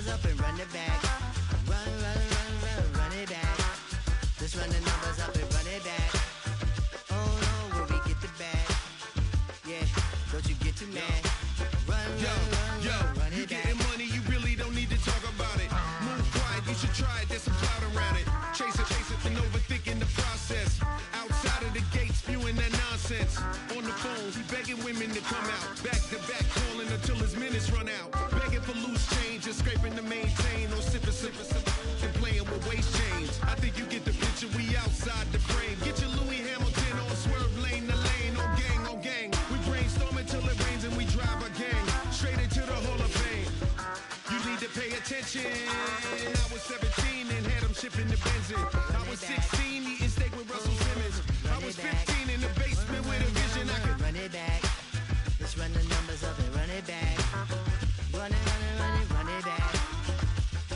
numbers up and run it back. Run it back. Let's run the numbers up and run it back. Oh no, where we get the bag. Yeah, don't you get too mad. Run it back. You getting money, you really don't need to talk about it. Move quiet, you should try it, there's some clout around it. Chase it, and overthinking the process. Outside of the gate, spewing that nonsense. On the phone, he begging women to come out. Back to back, calling until his minutes run out. Begging for loose change and scraping to maintain. Or sipping, and playing with waist chains. I think you get the picture, we outside the frame. Get your Louis Hamilton on swerve lane to lane. On gang. We brainstorm until it rains and we drive a gang. Straight into the Hall of Fame. You need to pay attention. I was 17 and had them shipping the benzin. I was 16 eating steak with Russell Simmons. I was 15 in the basement with a vision. I could run it back. Let's run the numbers up and run it back. Run it back.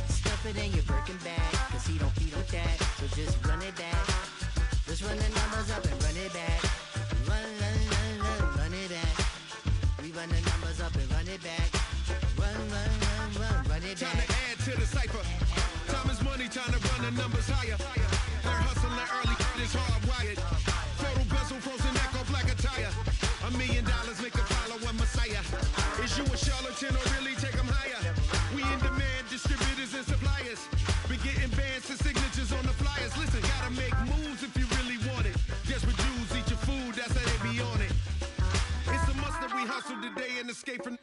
Stuff it in your Birkin bag, cause he don't feed with that. So just run it back. Let's run the numbers up and run it back. Run it back. We run the numbers up and run it back. Run it back. Time to add to the cipher. Time is money, time to run the numbers higher. Learn hustling early, it's hardwired. Total bezel, frozen neck or black attire. $1 million make a follow a messiah. Is you a charlatan or really take them higher? We in demand, distributors and suppliers. Be getting bands and signatures on the flyers. Listen, gotta make moves if you really want it. Desperate Jews eat your food, that's how they be on it. It's a must that we hustle today and escape from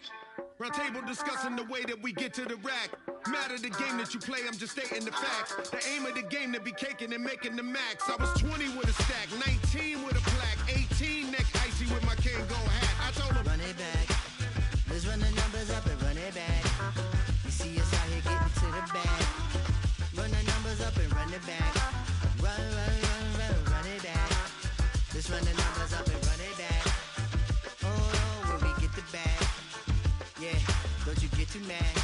round table discussing the way that we get to the rack. Matter the game that you play, I'm just stating the facts. The aim of the game to be caking and making the max. I was 20 with a stack, 19 with a plaque, 18 neck icy with my Kango hat. I told him, run it back. Let's run the numbers up and run it back. You see us out here getting to the bag. Run the numbers up and run it back. Run it back. Let's run the numbers up and run it back. Oh no, where we get the bag. Yeah, don't you get too mad.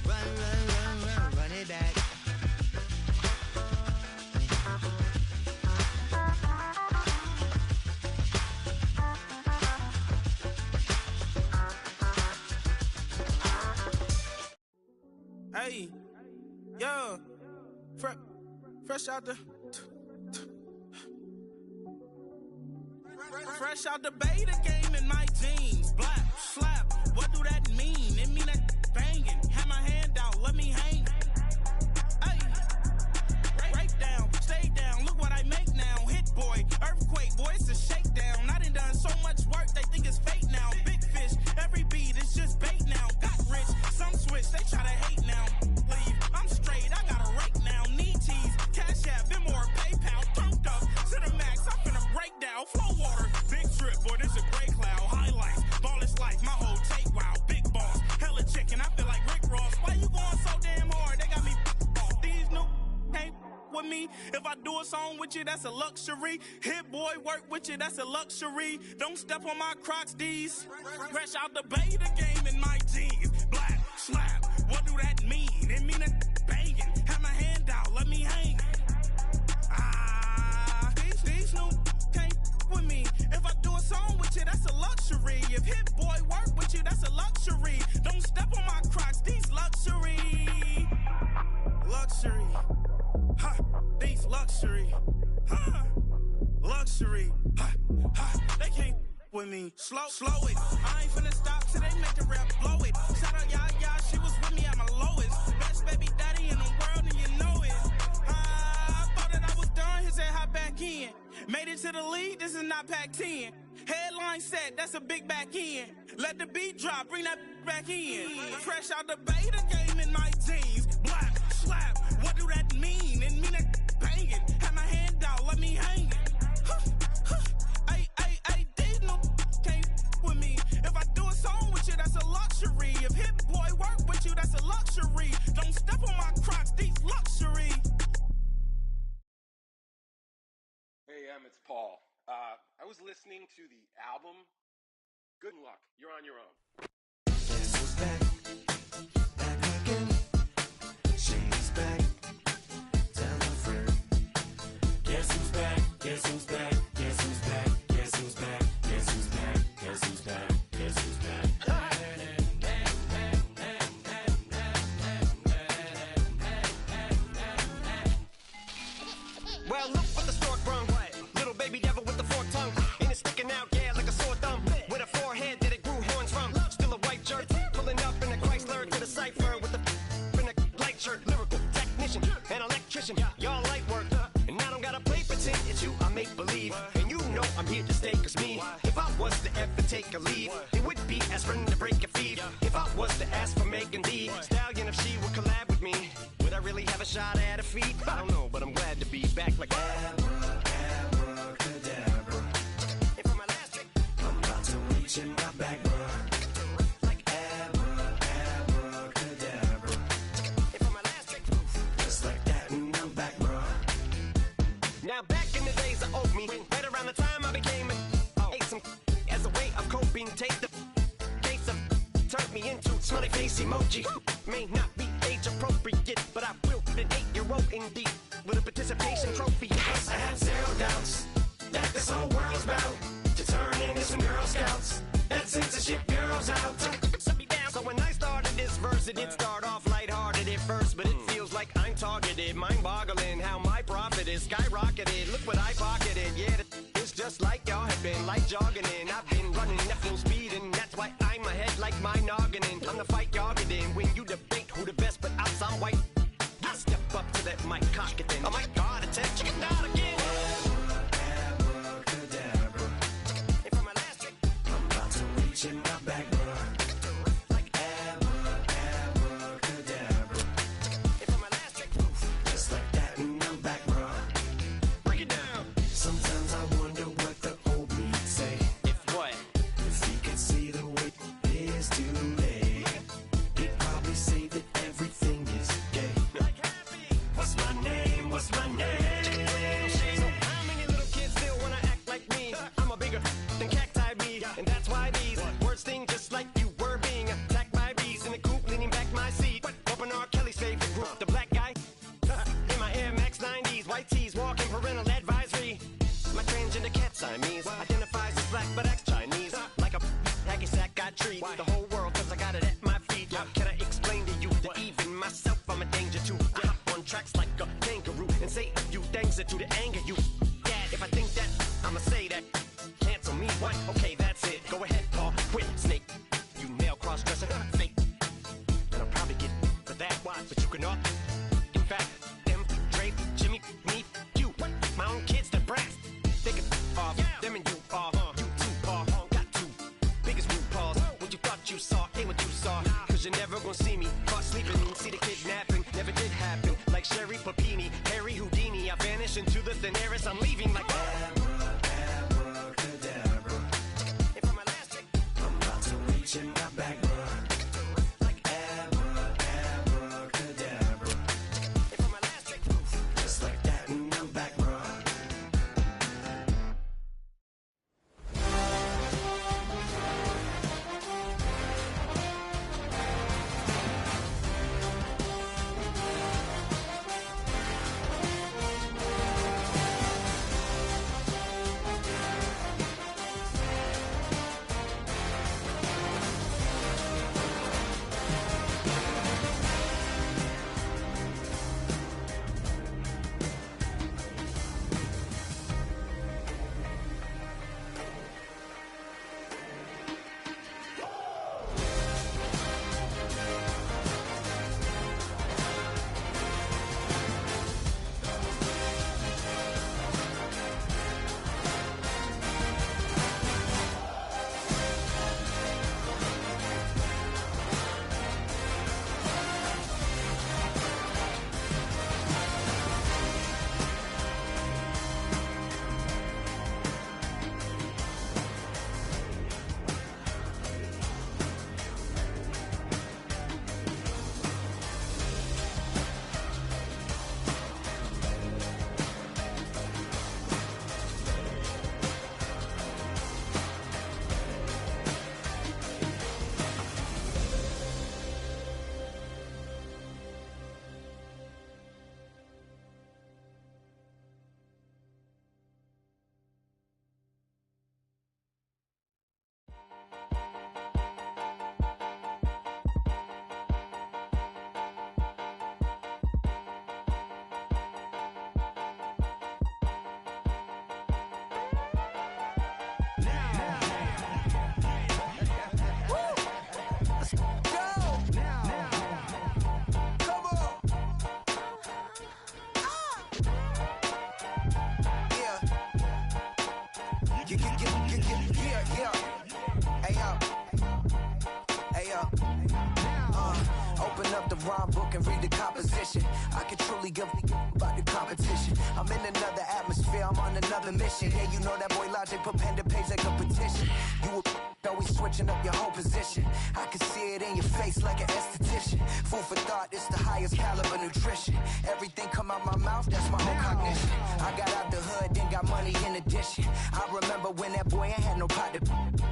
Run it back. Hey, yo, fresh out the fresh out the beta game in my jeans. Black slap, what do that mean? It mean that banging. Have my hand out, let me hang. Hey, break down, stay down. Look what I make now. Hit boy, earthquake, boy, it's a shakedown. I done so much work, they think it's fake now. Big fish, every beat is just bait now. Got rich, some switch, they try to hate now. Leave, I'm straight, I got a rake now. Need cheese, cash app, Venmo or PayPal. Turned up to the max, I'm finna break down. Flow water, big trip, boy, this a gray cloud. Highlights, ball is life, my whole take, wow. Big boss, hella chicken, I feel like Rick Ross. Why you going so damn hard? They got me off. These new can't with me. If I do a song with you, that's a luxury. Hit boy, work with you, that's a luxury. Don't step on my Crocs, these. Fresh out the beta game in my jeans. Black slap, what do that mean? It mean that banging. Have my hand out, let me hang. These new can't with me. If I do a song with you, that's a luxury. If Hit Boy work with you, that's a luxury. Don't step on my Crocs, these luxury. Luxury. Ha, these luxury. Ha, luxury. Ha, ha, they can't with me. Slow it. I ain't finna stop till they make the rap blow it. Shout out Yaya, she was with me at my lowest. Best baby daddy in the world and you know it. I thought that I was done, he said hop back in. Made it to the lead, this is not Pac-10. Headline set, that's a big back end. Let the beat drop, bring that back in. Fresh out the beta game in my jeans. Black slap, what do that mean? It mean that banging. Have my hand out, let me hang it. Ay, these no can't with me. If I do a song with you, that's a luxury. If Hit Boy work with you, that's a luxury. Don't step on my Crocs, these luxury. Hey, it's Paul. I was listening to the album. Good luck. You're on your own. Guess who's back? Back again. She's back. Tell a friend. Guess who's back? Guess who's back? Guess who's back? Guess who's back? Guess who's back? Guess who's back? Guess who's back? teacher, lyrical technician, an electrician. Y'all light work, and I don't gotta play pretend. It's you I make believe, and you know I'm here to stay. Cause me, if I was to ever take a leave, it would be aspirin to break a feed. If I was to ask for Megan D Stallion, if she would collab with me, would I really have a shot at a feat? I don't know, but I'm glad to be back like Abracadabra. And for my last trick, I'm about to reach in my back, bruh. like Abracadabra. and for my last trick, Just like that, and I'm back, bruh. now back in the days of old me, right around the time I became ate some as a way of coping. Take the case of turned me into smiley face emoji. May not be age appropriate, but I will put an 8-year-old indeed with a participation trophy. I have zero doubts that this whole world's bound to turn into some Girl Scouts. That censorship girls out. Shut me down. So when I started this verse, it did start off lighthearted at first, but it feels like I'm targeted. Mind-boggling how my profit is skyrocketed. Look what I pocketed. Yeah, it's just like y'all have been like jogging in. I've been running at full speed, and that's why I'm ahead like my noggin. I'm the fight y'all get in when you debate who the best, but I'm some white. I step up to that mic, cock it then. Oh my God, attempt chicken out again. Abracadabra. And for my last trick, I'm about to reach in my back, bruh. like Abracadabra. and for my last trick, Just like that, and I'm back, bruh. break it down. Sometimes I wonder what the old me'd say If what? if he could see the way it is today. He'd probably say that everything is gay. Like happy. What's my name? What's my name? So how many little kids still wanna act like me? I'm a bigger than cacti bee, and that's why these words sting just like you were being attacked by bees in the coop, leaning back my seat. Open R. Kelly's favorite group, the black guy. In my Air Max 90s, white tees, walking parental advisory. My transgender cat Siamese identifies as black but acts Chinese. Like a hacky sack I treat the whole world cause I got it at my feet. How can I explain to you that even myself I'm a danger to? I hop on tracks like a kangaroo and say a few things that to the anger you. Dad, if I think that, I'ma say that. Cancel me, what? Okay, that's it. Go ahead, Paul. Quit, snake. You male cross-dresser, fake. And I'll probably get for that, but you can all. In fact, them, Drake, Jimmy, me, you. My own kids, the brass. They could off. Them and you are. You two are. Got two. Biggest root paws. What you thought you saw ain't what you saw. Cause you're never gonna see me caught sleeping. See the kidnapping. Never did happen. Like Sherry Papini, Harry Houdini. I vanish into the thin air as I'm leaving like Abracadabra. And for my last trick, I'm about to reach in my back, bruh. like Abracadabra. rhyme book and read the composition. I can truly give about the competition. I'm in another atmosphere, I'm on another mission. Yeah, you know that boy Logic put pen to page like a petition. You always switching up your whole position. I can see it in your face like an esthetician. Food for thought, it's the highest caliber nutrition. Everything come out my mouth, that's my own cognition. I got out the hood, then got money in addition. I remember when that boy ain't had no pot to.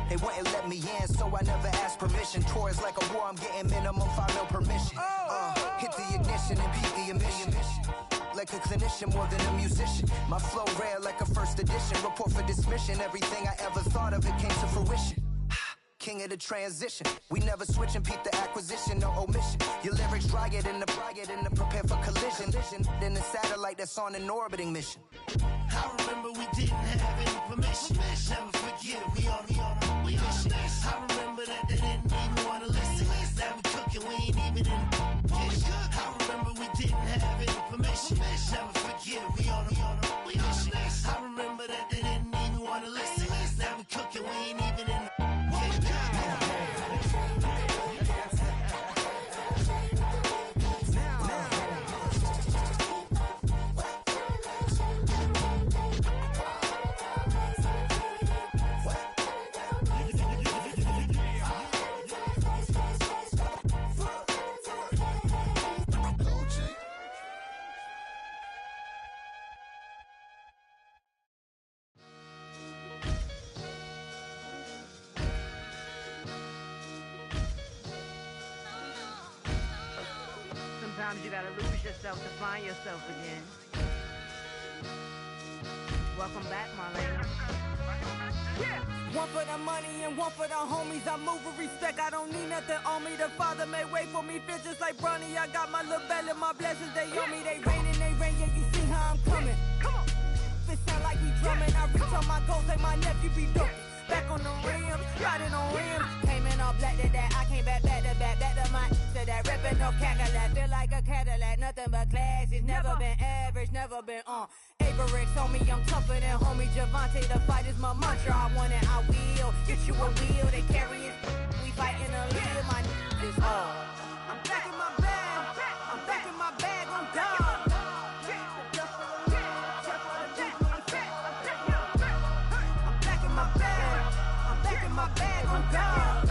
They wouldn't let me in, so I never asked permission. Tours like a war, I'm getting minimum 5 mil permission. Hit the ignition and beat the emission. Like a clinician more than a musician. My flow rare like a first edition. Report for dismission. Everything I ever thought of, it came to fruition. King of the transition. We never switch and peep the acquisition, no omission. Your lyrics dry it in the prepare for collision. Then the satellite that's on an orbiting mission. I remember we didn't have any permission. Never forget, we on a mission. I remember that they didn't even want to listen. Now we cooking, we ain't even in the kitchen. I remember we didn't have any permission. Never forget, we on a mission. I remember that they didn't even want to listen. Now we cooking, we ain't even in the Sometimes you gotta lose yourself to find yourself again. Welcome back, Marlena. Yeah. One for the money and one for the homies. I move with respect, I don't need nothing on me. The Father may wait for me, feel just like Bronny. I got my little belly, my blessings, they on me. They rain, yeah, you see how I'm coming. Come on. It sound like we drumming. I reach on my goals like my nephew be dope. Back on the rims, riding on rims. Came in all black to that, I came back to my to that ripping no Cadillac. Feel like a Cadillac, nothing but class. It's never been average, never been on. Averix on me, I'm tougher than homie Javante. The fight is my mantra, I want it, I will. Get you a wheel, they carry it. We fighting a little, my is all. I'm back in my bag, I'm back in my bag on God. My bag on God.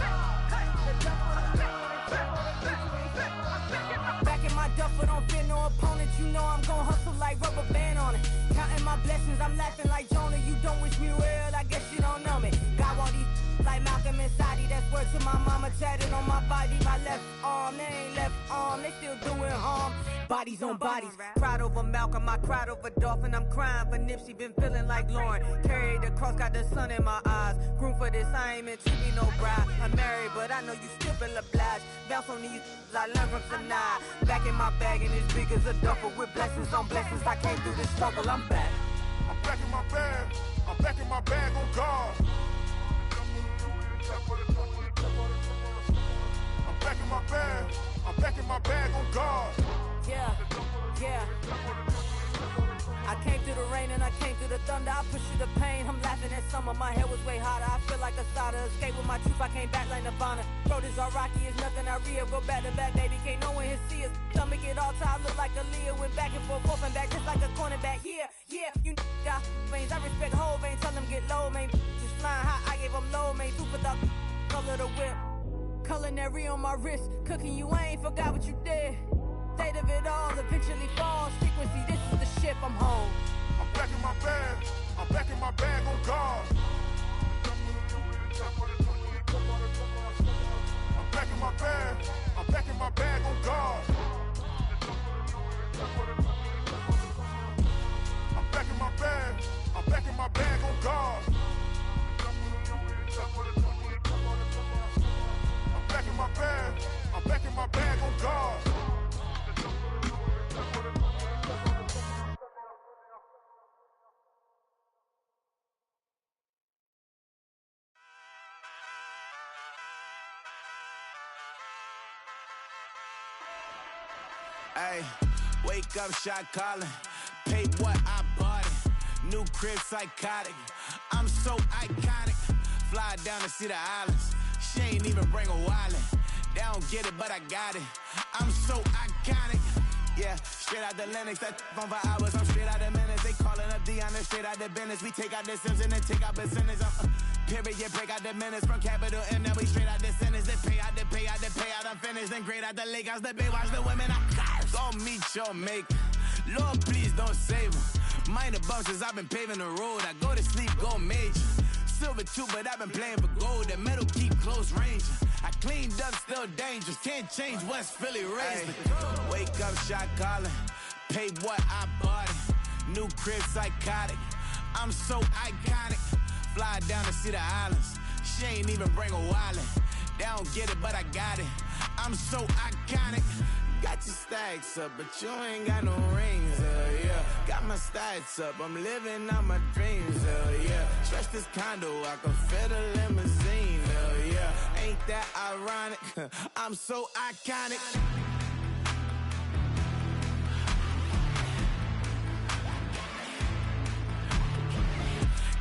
Back in my duffel, don't fear no opponent. You know I'm gon' hustle like rubber band on it. Counting my blessings, I'm laughing like Jonah. You don't wish me well, I guess you don't know me. God want these like Malcolm and Sadie. That's word to my mama tatted on my body. My left arm, they ain't left arm. They still doing harm. Bodies on bodies. Cried over Malcolm, I cried over Dolphin. I'm crying for Nipsey, been feeling like Lauren. Carried the cross, got the sun in my eyes. Room for this, I ain't meant to be no bride. I'm married, but I know you still feel obliged. Bounce on these, I learned from tonight. Back in my bag, and it's big as a duffel. With blessings on blessings, I came through this struggle, I'm back. I'm back in my bag, I'm back in my bag on God. I'm back in my bag, I'm back in my bag on God. Yeah, yeah. I came through the rain and I came through the thunder. I pushed through the pain, I'm laughing at summer. My head was way hotter, I feel like a starter. Escape with my truth, I came back like Nirvana. Road is all rocky, it's nothing I real. Go back to back, baby, can't no one here see us. Stomach get all tired, look like a Leah. Went back and forth and back, just like a cornerback. Yeah, yeah, you got veins, I respect whole veins. Tell them get low, man. Just flying high, I gave them low, man. Two for the color the whip. Culinary on my wrist, cooking you, I ain't forgot what you did. State of it all, eventually falls. Frequency, this is the ship, I'm home. I'm back in my bag, I'm back in my bag on God. I'm back in my bag, I'm back in my bag on God. I'm back in my bag, I'm back in my bag on God. I'm back in my bag, I'm back in my bag on God. Ay, wake up, shot calling. Pay what I bought it. New crib psychotic. I'm so iconic. Fly down to see the islands. She ain't even bring a wallet. They don't get it, but I got it. I'm so iconic. Yeah, straight out the Lennox, that phone for hours, I'm straight out the minutes. They calling up Dion, straight out the business. We take out the Sims and then take out percentage. Period, break out the minutes from capital M, now we straight out the sentence. They pay out, I'm finished. Then grade out the lake house, the bay, watch the women, I curse. Go meet your maker. Lord, please don't save them. Minor bumps as I've been paving the road. I go to sleep, go major. Silver too, but I've been playing for gold. That metal keep close range. I cleaned up, still dangerous. Can't change West Philly raised. Wake up, shot calling. Pay what I bought it. New crib, psychotic. I'm so iconic. Fly down to see the islands. She ain't even bring a wallet. They don't get it, but I got it. I'm so iconic. Got your stacks up, but you ain't got no rings, yeah. Got my stats up, I'm living out my dreams, yeah. Stretch this condo, I can fit a limousine, yeah. Ain't that ironic? I'm so iconic.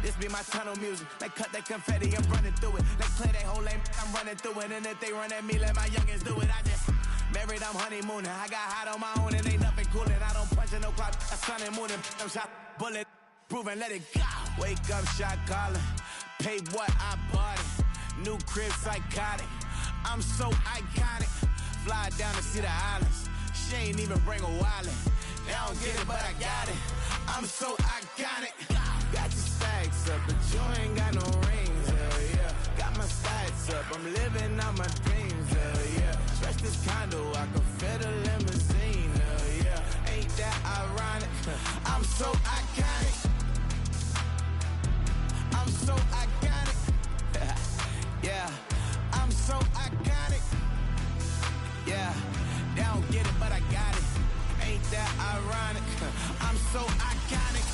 This be my tunnel music. Like cut that confetti, I'm running through it. Like clear that whole lane, I'm running through it. And if they run at me, let my youngins do it. I just married, I'm honeymooning. I got hot on my own and ain't nothing coolin'. I don't punch in no clock, I sun and moon and I'm shot, bullet, proven, let it go. Wake up, shot calling. Pay what I bought it. New crib, psychotic. I'm so iconic. Fly down to see the islands. She ain't even bring a wallet. They don't get it, but I got it. I'm so iconic. Got your stacks up, but you ain't got no rings, yeah. Got my stats up, I'm living out my dreams, yeah. Stretch this condo, I can fit a limousine, yeah. Ain't that ironic? I'm so iconic. I'm so iconic. Yeah, I'm so iconic. Yeah, they don't get it, but I got it. Ain't that ironic? I'm so iconic.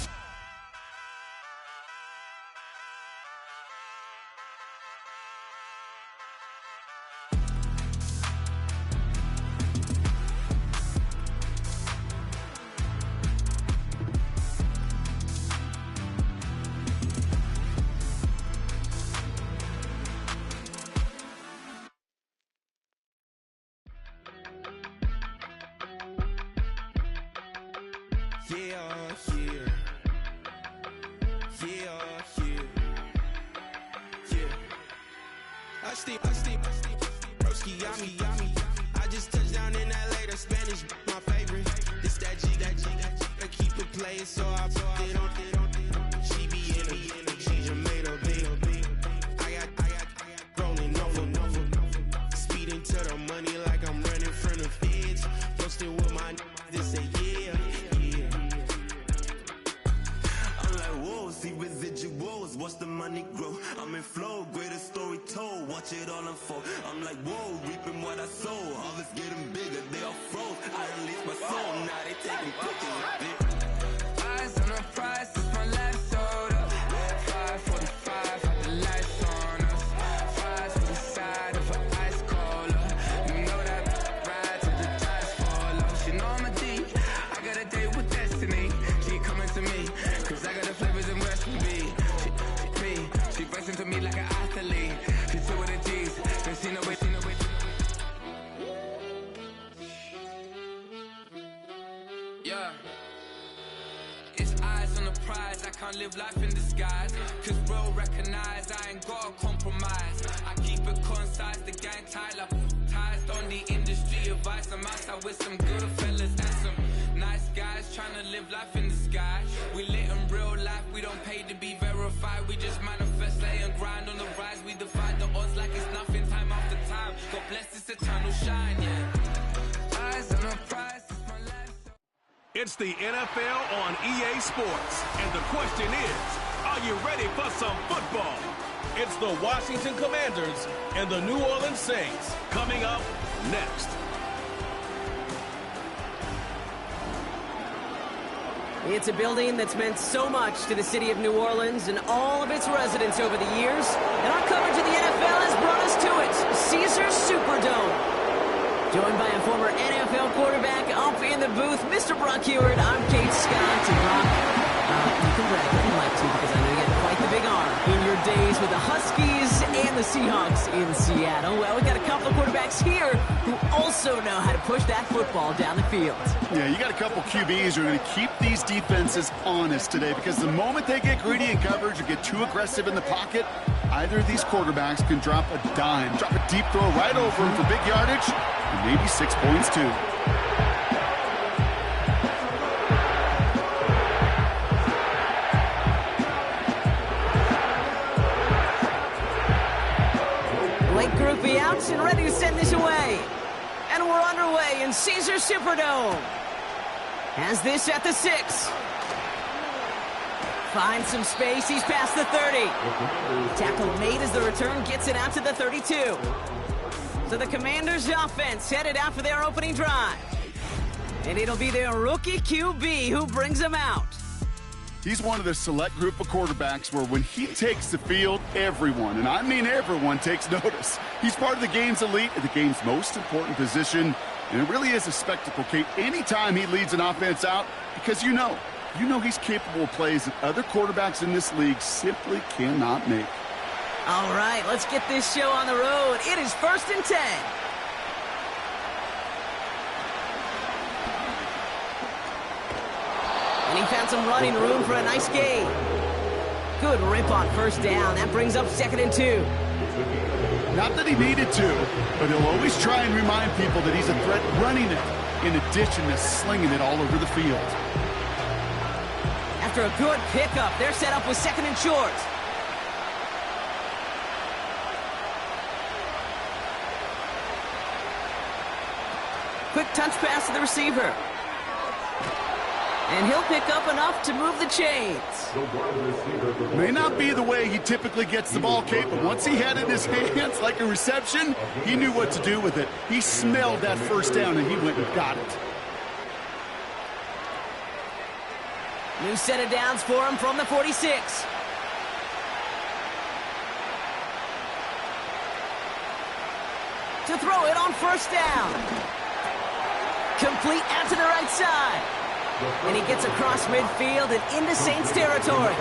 I just touched down in LA, the Spanish, my favorite. This that G, I keep it playing, so I put it on. She be in it, she just made a beat. I got rolling over, speeding to the money like I'm running from the feds. Posting with my this say yeah. I'm like, whoa, see residuals, watch the money grow. I'm in flow, greatest story told, watch it all unfold. I'm like, whoa, reaping what I sow. Harvest getting bigger, they all froze. I unleashed my soul, now they taking pictures of it. Eyes on the prize, it's my last soda. 5:45, had the lights on us. Fries for the side of an ice cola. You know that ride till the tires fall off. She know I'm a D, I got a date with destiny. She coming to me, cause I got the flavors and recipe. She racing to me like an athlete. She two with the G's, then she know it. Yeah. It's eyes on the prize, I can't live life in disguise. Cause real recognize I ain't gotta compromise. I keep it concise, the gang tight like ties. On the industry advice, I'm outside with some good fellas and some nice guys trying to live life in the sky. We lit in real life, we don't pay to be verified. We just manifest, lay and grind on the rise. We defy the odds like it's nothing, time after time. God bless this eternal shine, yeah. Eyes on the prize. It's the NFL on EA Sports, and the question is, are you ready for some football? It's the Washington Commanders and the New Orleans Saints coming up next. It's a building that's meant so much to the city of New Orleans and all of its residents over the years, and our coverage of the NFL has brought us to it, Caesars Superdome. Joined by a former NFL quarterback up in the booth, Mr. Brock Heward. I'm Kate Scott. And Brock, you can brag if you like to, because I know you got quite the big arm. in your days with the Huskies and the Seahawks in Seattle? Well, we got a couple of quarterbacks here who also know how to push that football down the field. Yeah, you got a couple QBs who are going to keep these defenses honest today, because the moment they get greedy in coverage or get too aggressive in the pocket, either of these quarterbacks can drop a dime, drop a deep throw right over them for big yardage, and maybe 6 points too. Blake Groupie out and ready to send this away. And we're underway in Caesars Superdome. Has this at the 6. Finds some space, he's past the 30. Tackle made as the return gets it out to the 32. So the Commanders' offense headed out for their opening drive. And it'll be their rookie QB who brings them out. He's one of the select group of quarterbacks where when he takes the field, everyone, and I mean everyone, takes notice. He's part of the game's elite at the game's most important position, and it really is a spectacle, Kate, anytime he leads an offense out, because you know he's capable of plays that other quarterbacks in this league simply cannot make. All right, let's get this show on the road. It is 1st and 10. And he found some running room for a nice gain. Good rip on 1st down. That brings up 2nd and 2. Not that he needed to, but he'll always try and remind people that he's a threat running it, in addition to slinging it all over the field. After a good pickup, they're set up with 2nd and short. Quick touch pass to the receiver. And he'll pick up enough to move the chains. May not be the way he typically gets the ball, Kate, but once he had it in his hands like a reception, he knew what to do with it. He smelled that 1st down, and he went and got it. New set of downs for him from the 46. To throw it on 1st down. Complete out to the right side. And he gets across midfield and into Saints territory.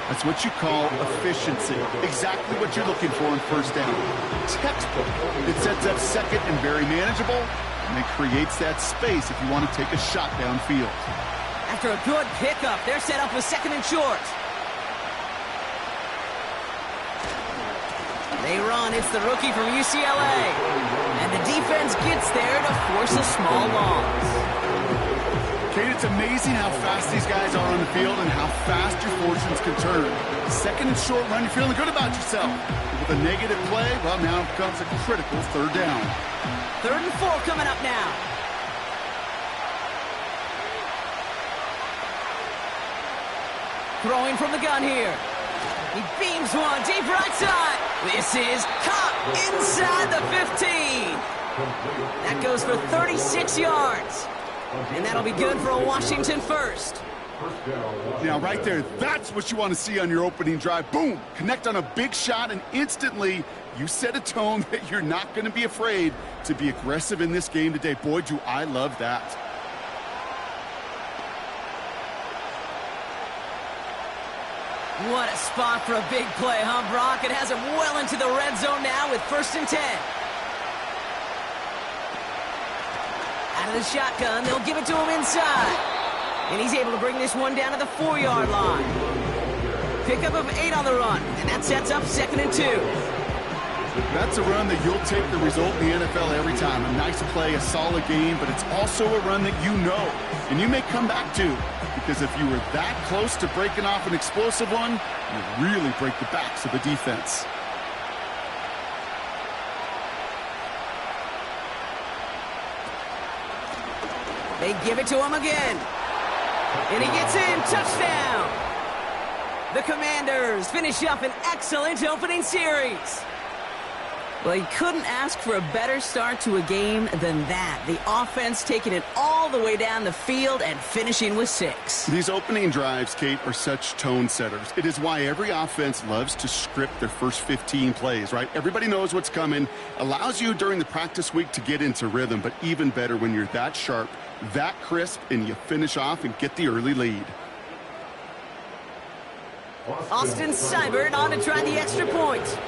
That's what you call efficiency. Exactly what you're looking for in 1st down. Textbook. It sets up 2nd and very manageable, and it creates that space if you want to take a shot downfield. After a good pickup, they're set up with 2nd and short. They run. It's the rookie from UCLA. And the defense gets there to force a small loss. Kate, it's amazing how fast these guys are on the field and how fast your fortunes can turn. 2nd and short run, you're feeling good about yourself. With a negative play, well, now it becomes a critical 3rd down. 3rd and 4 coming up now. Throwing from the gun here. He beams one deep right side. This is caught inside the 15. That goes for 36 yards. And that'll be good for a Washington 1st. Now, right there, that's what you want to see on your opening drive. Boom! Connect on a big shot, and instantly you set a tone that you're not going to be afraid to be aggressive in this game today. Boy, do I love that. What a spot for a big play, huh, Brock? It has him well into the red zone now with 1st and 10. Out of the shotgun, they'll give it to him inside. And he's able to bring this one down to the 4-yard line. Pickup of 8 on the run, and that sets up 2nd and 2. That's a run that you'll take the result in the NFL every time. A nice play, a solid game, but it's also a run that you know, and you may come back to. Because if you were that close to breaking off an explosive one, you really break the backs of the defense. They give it to him again. And he gets in. Touchdown. The Commanders finish up an excellent opening series. Well, you couldn't ask for a better start to a game than that. The offense taking it all the way down the field and finishing with 6. These opening drives, Kate, are such tone setters. It is why every offense loves to script their first 15 plays, right? Everybody knows what's coming. Allows you during the practice week to get into rhythm, but even better when you're that sharp, that crisp, and you finish off and get the early lead. Austin Seibert on to try the extra point.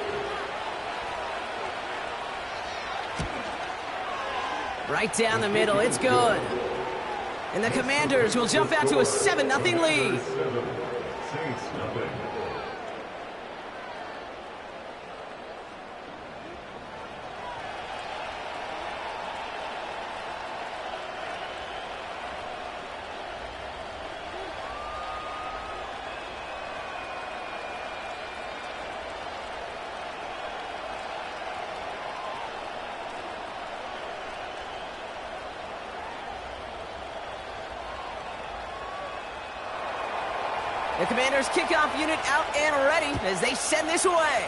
Right down the middle, it's good. And the Commanders will jump out to a 7-0 lead. The Commanders' kickoff unit out and ready as they send this away.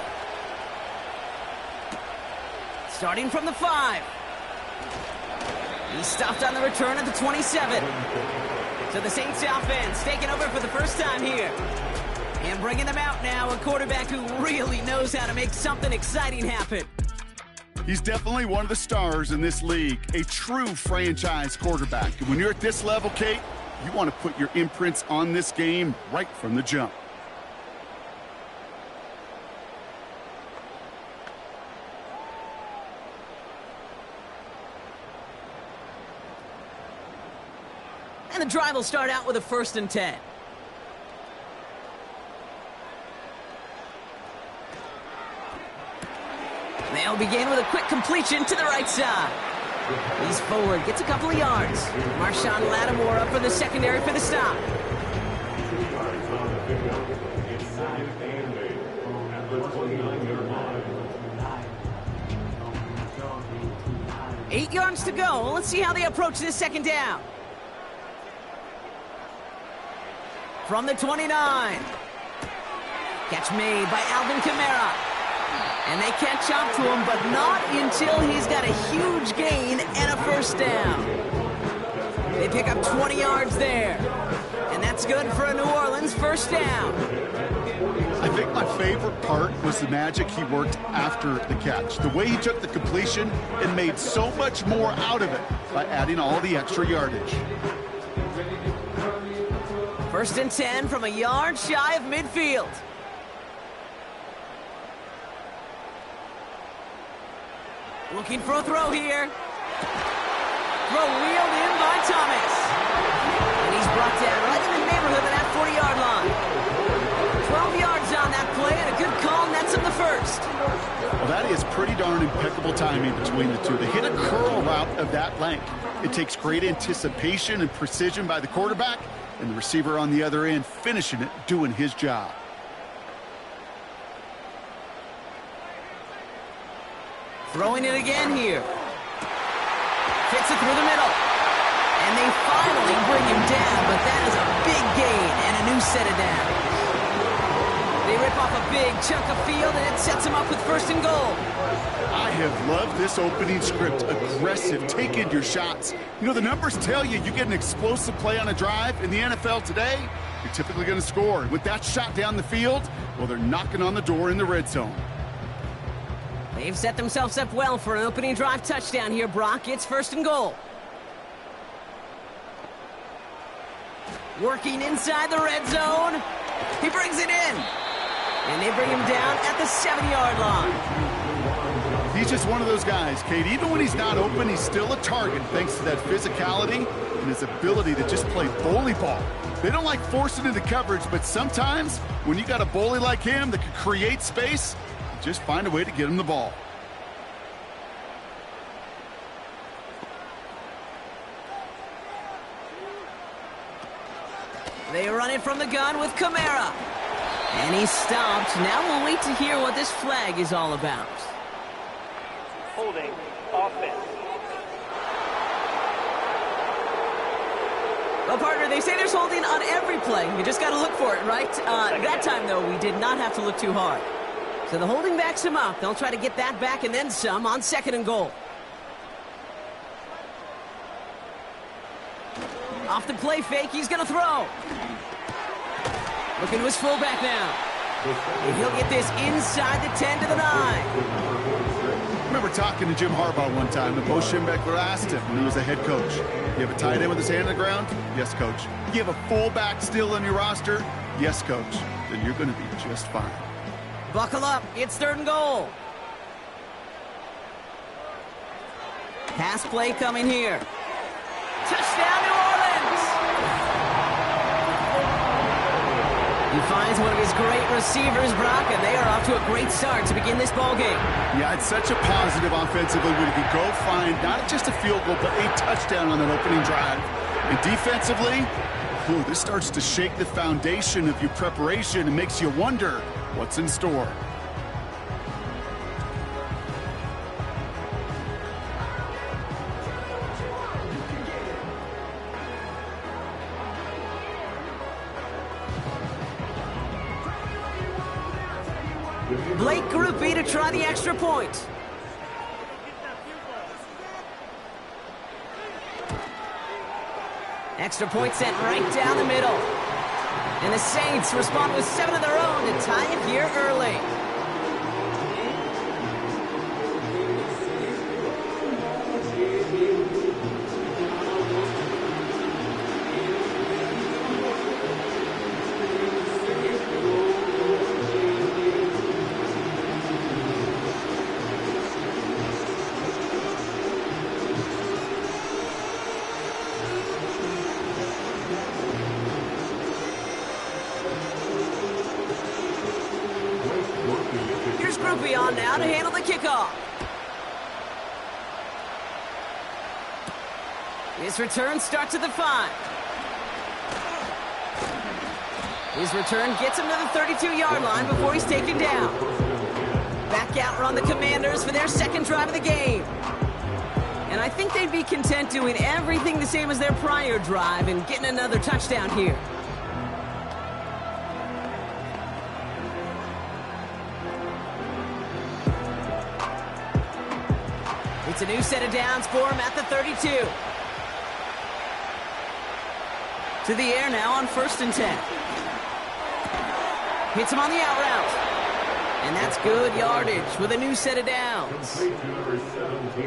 Starting from the 5. He stopped on the return at the 27. So the Saints offense taking over for the first time here. And bringing them out now, a quarterback who really knows how to make something exciting happen. He's definitely one of the stars in this league, a true franchise quarterback. And when you're at this level, Kate, you want to put your imprints on this game right from the jump. And the drive will start out with a 1st and 10. They'll begin with a quick completion to the right side. He's forward, gets a couple of yards. Marshawn Lattimore up for the secondary for the stop. Eight yards to go. Let's see how they approach this second down. From the 29. Catch made by Alvin Kamara. And they catch up to him, but not until he's got a huge gain and a 1st down. They pick up 20 yards there. And that's good for a New Orleans 1st down. I think my favorite part was the magic he worked after the catch. The way he took the completion and made so much more out of it by adding all the extra yardage. 1st and 10 from a yard shy of midfield. Looking for a throw here. Throw wheeled in by Thomas. And he's brought down right in the neighborhood of that 40-yard line. 12 yards on that play and a good call nets him the 1st. Well, that is pretty darn impeccable timing between the two. They hit a curl route of that length. It takes great anticipation and precision by the quarterback, and the receiver on the other end finishing it, doing his job. Throwing it again here. Fits it through the middle. And they finally bring him down, but that is a big gain and a new set of downs. They rip off a big chunk of field, and it sets him up with 1st and goal. I have loved this opening script. Aggressive, taking your shots. You know, the numbers tell you get an explosive play on a drive. In the NFL today, you're typically going to score. With that shot down the field, well, they're knocking on the door in the red zone. They've set themselves up well for an opening drive touchdown here, Brock. It's 1st and goal. Working inside the red zone. He brings it in. And they bring him down at the 7-yard line. He's just one of those guys, Kate. Even when he's not open, he's still a target thanks to that physicality and his ability to just play bully ball. They don't like forcing into coverage, but sometimes when you got a bully like him that can create space, just find a way to get him the ball. They run it from the gun with Kamara. And he's stopped. Now we'll wait to hear what this flag is all about. Holding offense. Well, partner, they say there's holding on every play. You just got to look for it, right? That time, though, we did not have to look too hard. So the holding backs him up. They'll try to get that back and then some on 2nd and goal. Off the play fake, he's going to throw. Looking to his fullback now. And he'll get this inside the 10 to the 9. remember talking to Jim Harbaugh one time, and Bo Schembechler asked him when he was a head coach, you have a tight end with his hand on the ground? Yes, coach. You have a fullback still on your roster? Yes, coach. Then you're going to be just fine. Buckle up. It's 3rd and goal. Pass play coming here. Touchdown, New Orleans! He finds one of his great receivers, Brock, and they are off to a great start to begin this ball game. Yeah, it's such a positive offensively when you can go find not just a field goal, but a touchdown on that opening drive. And defensively, this starts to shake the foundation of your preparation and makes you wonder what's in store. Blake Groupie to try the extra point. Extra point sent right down the middle. And the Saints respond with 7 of their own to tie it here early. On now to handle the kickoff. His return starts at the 5. His return gets him to the 32-yard line before he's taken down. Back out run the Commanders for their second drive of the game. And I think they'd be content doing everything the same as their prior drive and getting another touchdown here. It's a new set of downs for him at the 32. To the air now on 1st and 10. Hits him on the out route. And that's good yardage with a new set of downs.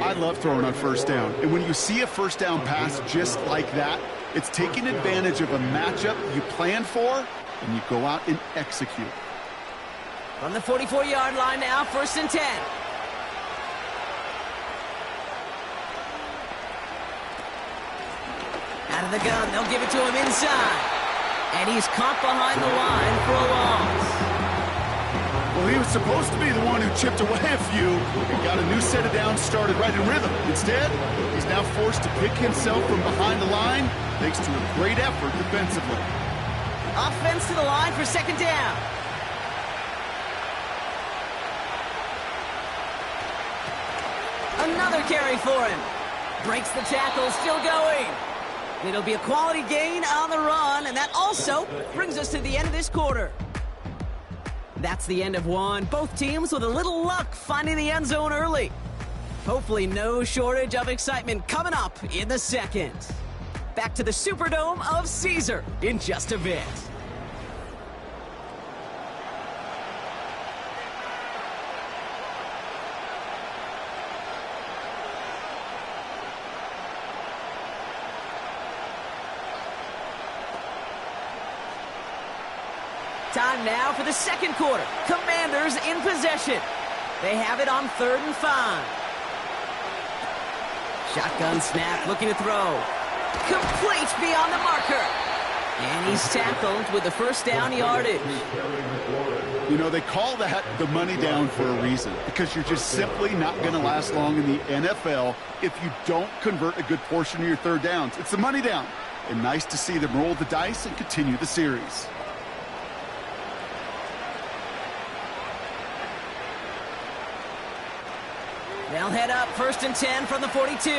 I love throwing on 1st down. And when you see a 1st down pass just like that, it's taking advantage of a matchup you planned for, and you go out and execute. From the 44-yard line now, 1st and 10. Out of the gun, they'll give it to him inside. And he's caught behind the line for a loss. Well, he was supposed to be the one who chipped away a few and got a new set of downs started right in rhythm. Instead, he's now forced to pick himself from behind the line thanks to a great effort defensively. Offense to the line for 2nd down. Another carry for him. Breaks the tackle, still going. It'll be a quality gain on the run, and that also brings us to the end of this quarter. That's the end of one. Both teams with a little luck finding the end zone early. Hopefully no shortage of excitement coming up in the second. Back to the Superdome of Caesar in just a bit. Time now for the second quarter. Commanders in possession. They have it on 3rd and 5. Shotgun snap, looking to throw. Complete beyond the marker. And he's tackled with the 1st down yardage. You know, they call that the money down for a reason, because you're just simply not going to last long in the NFL if you don't convert a good portion of your 3rd downs. It's the money down. And nice to see them roll the dice and continue the series. They'll head up 1st and 10 from the 42.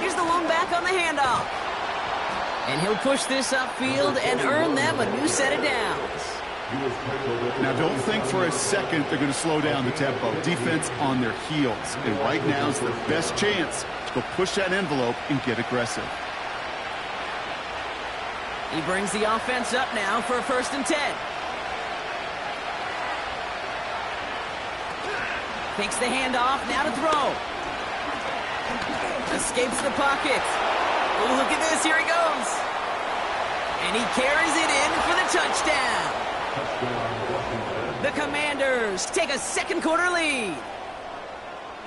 Here's the lone back on the handoff. And he'll push this upfield and earn them a new set of downs. Now, don't think for a second they're going to slow down the tempo. Defense on their heels. And right now is the best chance to go push that envelope and get aggressive. He brings the offense up now for a 1st and 10. Takes the handoff, now to throw. Escapes the pocket. Oh, look at this, here he goes. And he carries it in for the touchdown. The Commanders take a second quarter lead.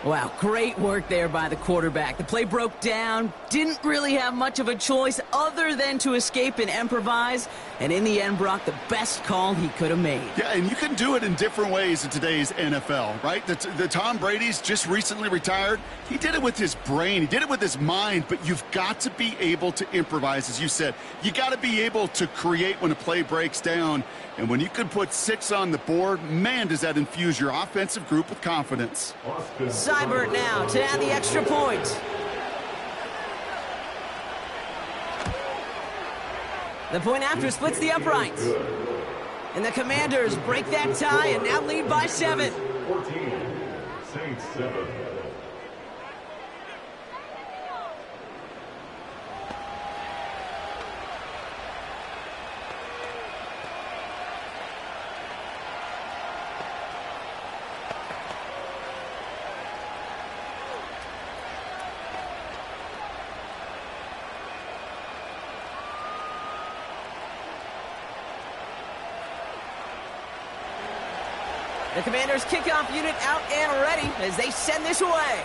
Wow, great work there by the quarterback. The play broke down, didn't really have much of a choice other than to escape and improvise, and in the end, Brock, the best call he could have made. Yeah, and you can do it in different ways in today's NFL, right? The Tom Brady's just recently retired. He did it with his brain. He did it with his mind, but you've got to be able to improvise, as you said. You got to be able to create when a play breaks down, and when you can put 6 on the board, man, does that infuse your offensive group with confidence. Seibert now to add the extra point. The point after splits the uprights. And the Commanders break that tie and now lead by 7. 14, Saints 7. The Commanders' kickoff unit out and ready as they send this away.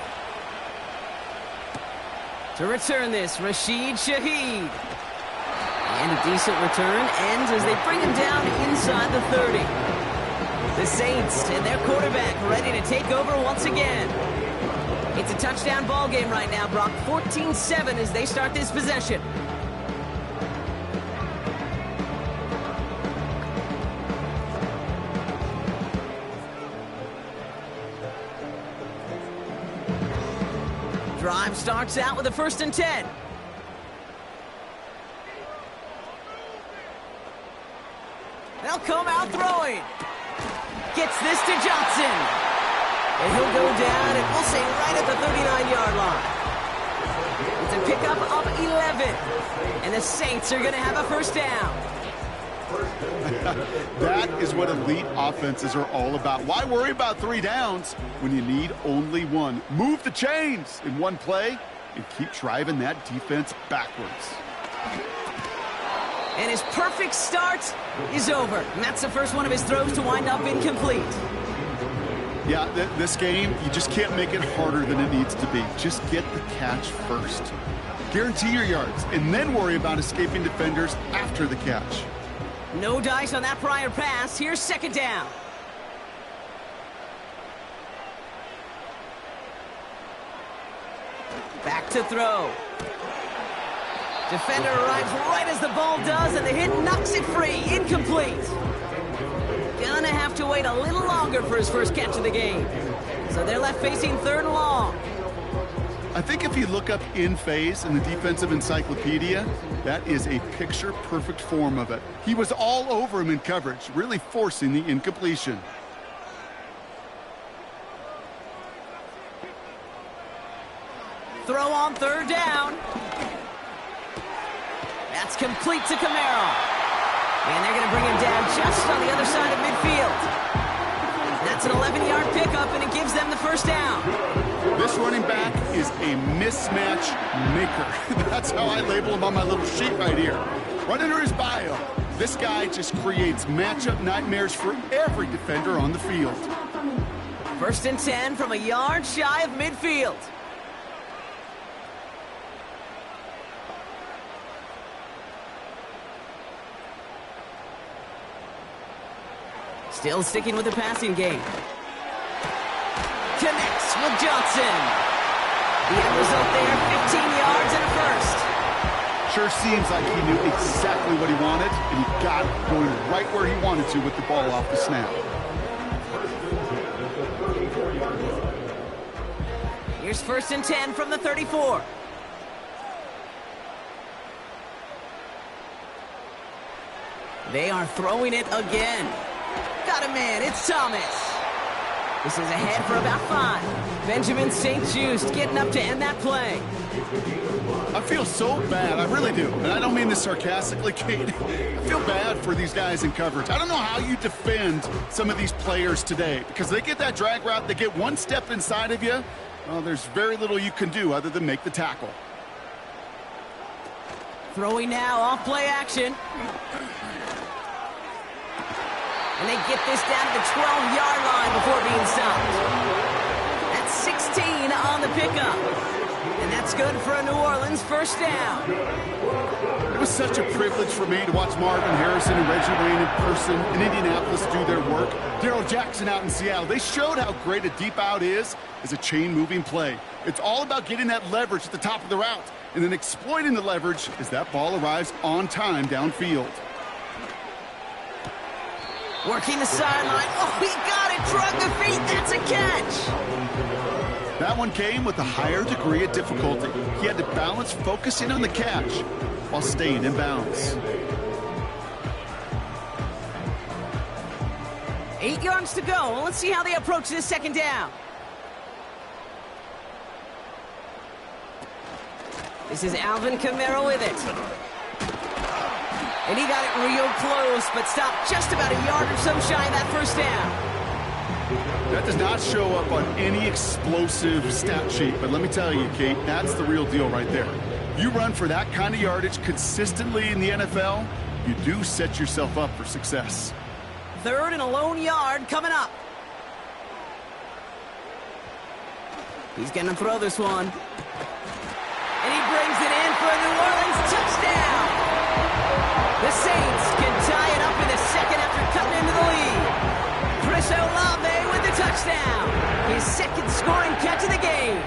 To return this, Rashid Shaheed. And a decent return ends as they bring him down inside the 30. The Saints and their quarterback ready to take over once again. It's a touchdown ball game right now, Brock. 14-7 as they start this possession. Drive starts out with a 1st and 10. They'll come out throwing. Gets this to Johnson. And he'll go down, and we'll say right at the 39-yard line. It's a pickup of 11. And the Saints are going to have a 1st down. That is what elite offenses are all about. Why worry about 3 downs when you need only 1? Move the chains in one play and keep driving that defense backwards. And his perfect start is over. And that's the first one of his throws to wind up incomplete. Yeah, this game, you just can't make it harder than it needs to be. Just get the catch first. Guarantee your yards, and then worry about escaping defenders after the catch. No dice on that prior pass. Here's 2nd down. Back to throw. Defender arrives right as the ball does, and the hit knocks it free. Incomplete. Gonna have to wait a little longer for his first catch of the game. So they're left facing 3rd and long. I think if you look up in phase in the defensive encyclopedia, that is a picture-perfect form of it. He was all over him in coverage, really forcing the incompletion. Throw on 3rd down. That's complete to Camaro. And they're going to bring him down just on the other side of midfield. That's an 11-yard pickup, and it gives them the 1st down. This running back is a mismatch maker. That's how I label him on my little sheet right here. Right under his bio, this guy just creates matchup nightmares for every defender on the field. 1st and 10 from a yard shy of midfield. Still sticking with the passing game. Connects with Johnson. The end result there, 15 yards and a 1st. Sure seems like he knew exactly what he wanted, and he got it going right where he wanted to with the ball off the snap. Here's 1st and 10 from the 34. They are throwing it again. Got a man, it's Thomas. This is ahead for about 5. Benjamin St. Just getting up to end that play. I feel so bad, I really do. And I don't mean this sarcastically, Kate. I feel bad for these guys in coverage. I don't know how you defend some of these players today because they get that drag route, they get one step inside of you. Well, there's very little you can do other than make the tackle. Throwing now, off play action. And they get this down to the 12-yard line before being stopped. That's 16 on the pickup. And that's good for a New Orleans first down. It was such a privilege for me to watch Marvin Harrison and Reggie Wayne in person in Indianapolis do their work. Darrell Jackson out in Seattle. They showed how great a deep out is as a chain-moving play. It's all about getting that leverage at the top of the route and then exploiting the leverage as that ball arrives on time downfield. Working the sideline. Oh, he got it. Drug the feet. That's a catch. That one came with a higher degree of difficulty. He had to balance focusing on the catch while staying in bounds. 8 yards to go. Well, let's see how they approach this second down. This is Alvin Kamara with it. And he got it real close, but stopped just about a yard or so shy of that first down. That does not show up on any explosive stat sheet, but let me tell you, Kate, that's the real deal right there. You run for that kind of yardage consistently in the NFL, you do set yourself up for success. 3rd and a lone yard coming up. He's going to throw this one. And he brings it in for a New Orleans touchdown. The Saints can tie it up in the second after cutting into the lead. Chris Olave with the touchdown. His second scoring catch of the game.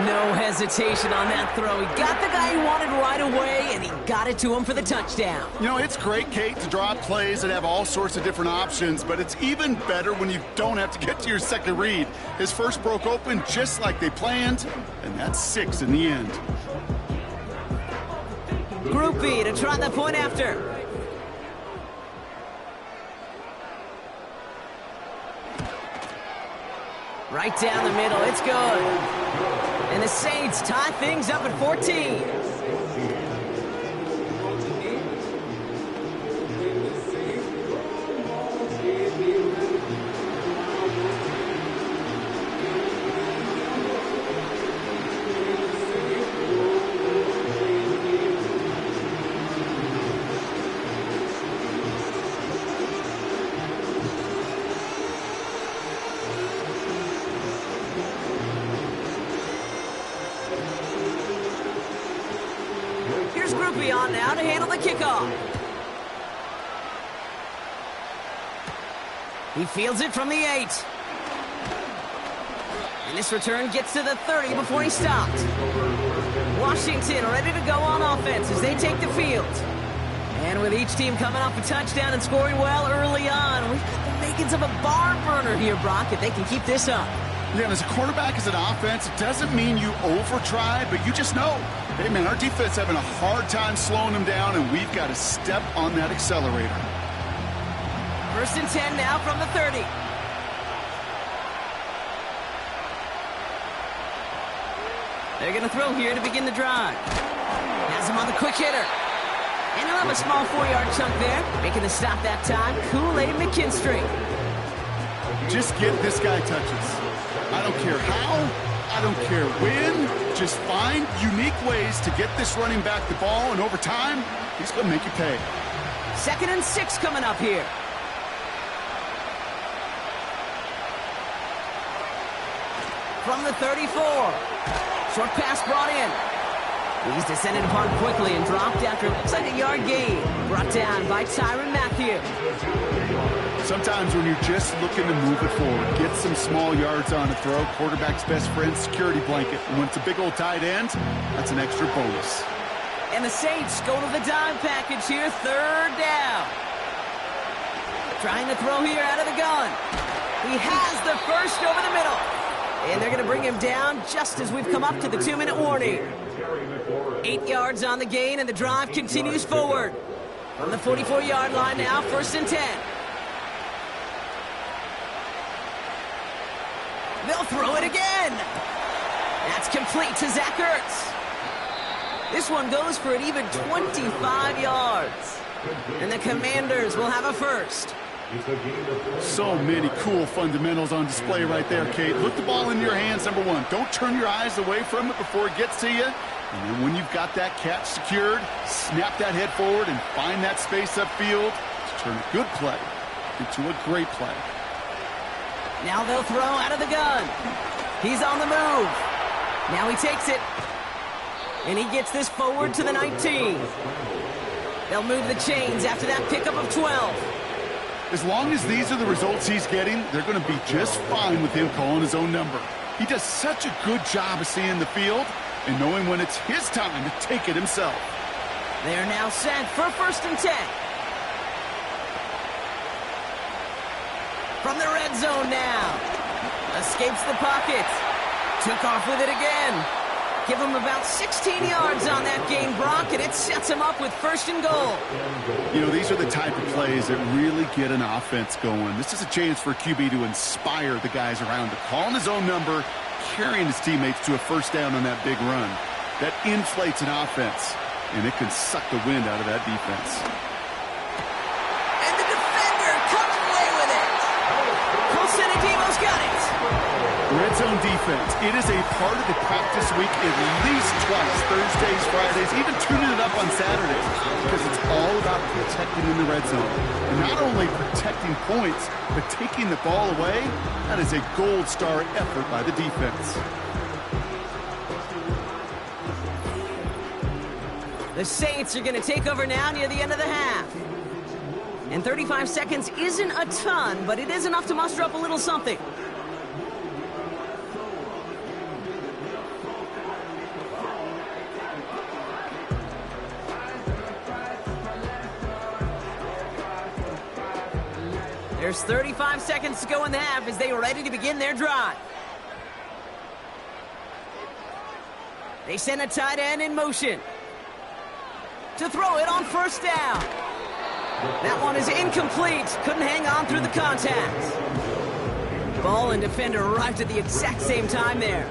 No hesitation on that throw. He got the guy he wanted right away, and he got it to him for the touchdown. You know, it's great, Kate, to draw up plays that have all sorts of different options, but it's even better when you don't have to get to your second read. His first broke open just like they planned, and that's 6 in the end. Group B to try the point after. Right down the middle, it's good. And the Saints tie things up at 14. On now to handle the kickoff. He fields it from the 8. And this return gets to the 30 before he stopped. Washington ready to go on offense as they take the field. And with each team coming off a touchdown and scoring well early on, we've got the makings of a barn burner here, Brock, if they can keep this up. Yeah, and as a quarterback, as an offense, it doesn't mean you over-try, but you just know, hey, man, our defense having a hard time slowing them down, and we've got to step on that accelerator. 1st and 10 now from the 30. They're going to throw here to begin the drive. Has him on the quick hitter. And he'll have a small 4-yard chunk there. Making the stop that time, Kool-Aid McKinstry. Just get this guy touches. I don't care how, I don't care when, just find unique ways to get this running back the ball, and over time, he's going to make you pay. 2nd and 6 coming up here. From the 34. Short pass brought in. He's descended upon quickly and dropped after looks like a yard gain. Brought down by Tyrann Mathieu. Sometimes when you're just looking to move it forward, get some small yards on a throw, quarterback's best friend, security blanket. And when it's a big old tight end, that's an extra bonus. And the Saints go to the dime package here, 3rd down. Trying to throw here out of the gun. He has the first over the middle. And they're going to bring him down just as we've come up to the 2-minute warning. 8 yards on the gain, and the drive continues forward. From the 44-yard line now, 1st and 10. They'll throw it again. That's complete to Zach Ertz. This one goes for an even 25 yards. And the Commanders will have a first. So many cool fundamentals on display right there, Kate. Look the ball in your hands, number one. Don't turn your eyes away from it before it gets to you. And then when you've got that catch secured, snap that head forward and find that space upfield to turn a good play into a great play. Now they'll throw out of the gun. He's on the move. Now he takes it. And he gets this forward to the 19. They'll move the chains after that pickup of 12. As long as these are the results he's getting, they're going to be just fine with him calling his own number. He does such a good job of seeing the field and knowing when it's his time to take it himself. They're now set for 1st and 10. From the red zone now. Escapes the pocket. Took off with it again. Give him about 16 yards on that gain, Brock, and it sets him up with 1st and goal. You know, these are the type of plays that really get an offense going. This is a chance for a QB to inspire the guys around him. Calling his own number, carrying his teammates to a 1st down on that big run. That inflates an offense, and it can suck the wind out of that defense. And the defender comes away with it. Colson-Adimo's got it. Red zone defense. It is a part of the practice week at least twice, Thursdays, Fridays, even tuning it up on Saturdays, because it's all about protecting in the red zone. And not only protecting points, but taking the ball away. That is a gold star effort by the defense. The Saints are going to take over now near the end of the half. And 35 seconds isn't a ton, but it is enough to muster up a little something. There's 35 seconds to go in the half as they are ready to begin their drive. They send a tight end in motion to throw it on 1st down. That one is incomplete. Couldn't hang on through the contact. Ball and defender arrived at the exact same time there.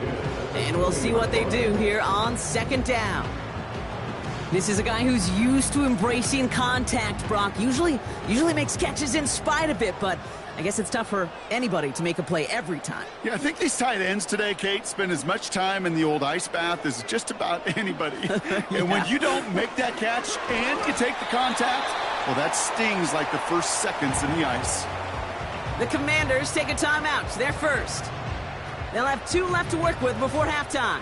And we'll see what they do here on 2nd down. This is a guy who's used to embracing contact, Brock. Usually makes catches in spite of it, but I guess it's tough for anybody to make a play every time. Yeah, I think these tight ends today, Kate, spend as much time in the old ice bath as just about anybody. Yeah. And when you don't make that catch and you take the contact, well, that stings like the first seconds in the ice. The Commanders take a timeout. They're first. They'll have 2 left to work with before halftime.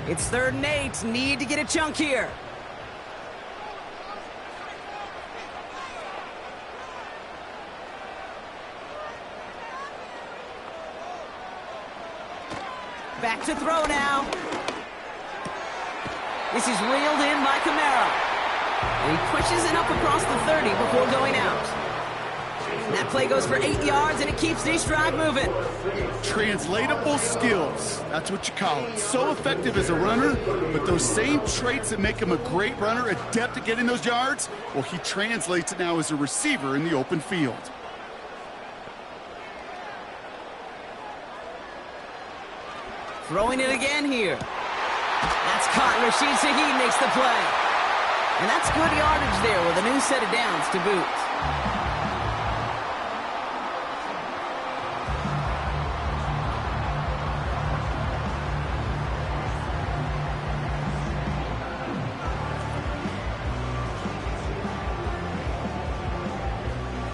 It's 3rd and 8. Need to get a chunk here. Back to throw now. This is reeled in by Camaro. And he pushes it up across the 30 before going out. And that play goes for 8 yards, and it keeps this drive moving. Translatable skills. That's what you call it. So effective as a runner, but those same traits that make him a great runner, adept at getting those yards, well, he translates it now as a receiver in the open field. Throwing it again here. That's caught. Rashid Shaheed makes the play. And that's good yardage there with a new set of downs to boot.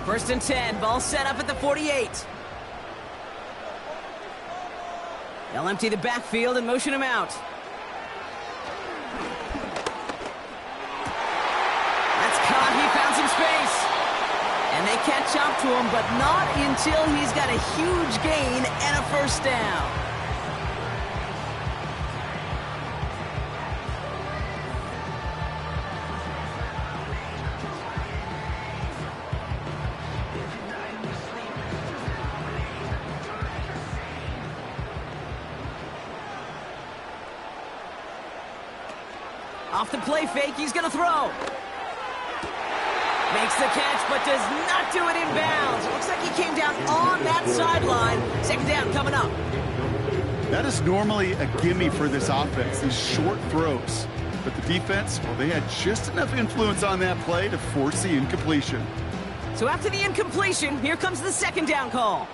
First and 10, ball set up at the 48. They'll empty the backfield and motion him out. That's caught, he found some space. And they catch up to him, but not until he's got a huge gain and a 1st down. Off the play fake, he's going to throw. Makes the catch, but does not do it in bounds. Looks like he came down on that sideline. Second down coming up. That is normally a gimme for this offense, these short throws. But the defense, well, they had just enough influence on that play to force the incompletion. So after the incompletion, here comes the second down call.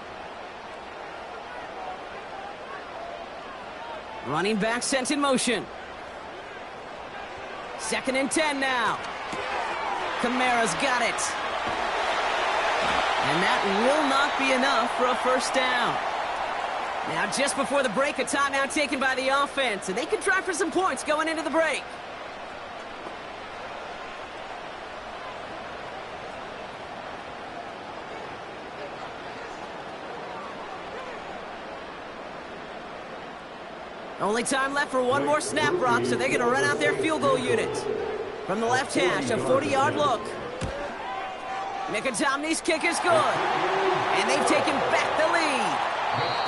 Running back sent in motion. 2nd and 10 now. Kamara's got it. And that will not be enough for a first down. Now, just before the break, a timeout taken by the offense, and they can try for some points going into the break. Only time left for one more snap, Brock, so they're going to run out their field goal unit. From the left hash, a 40-yard look. Mickey-Tomney's kick is good. And they've taken back the lead.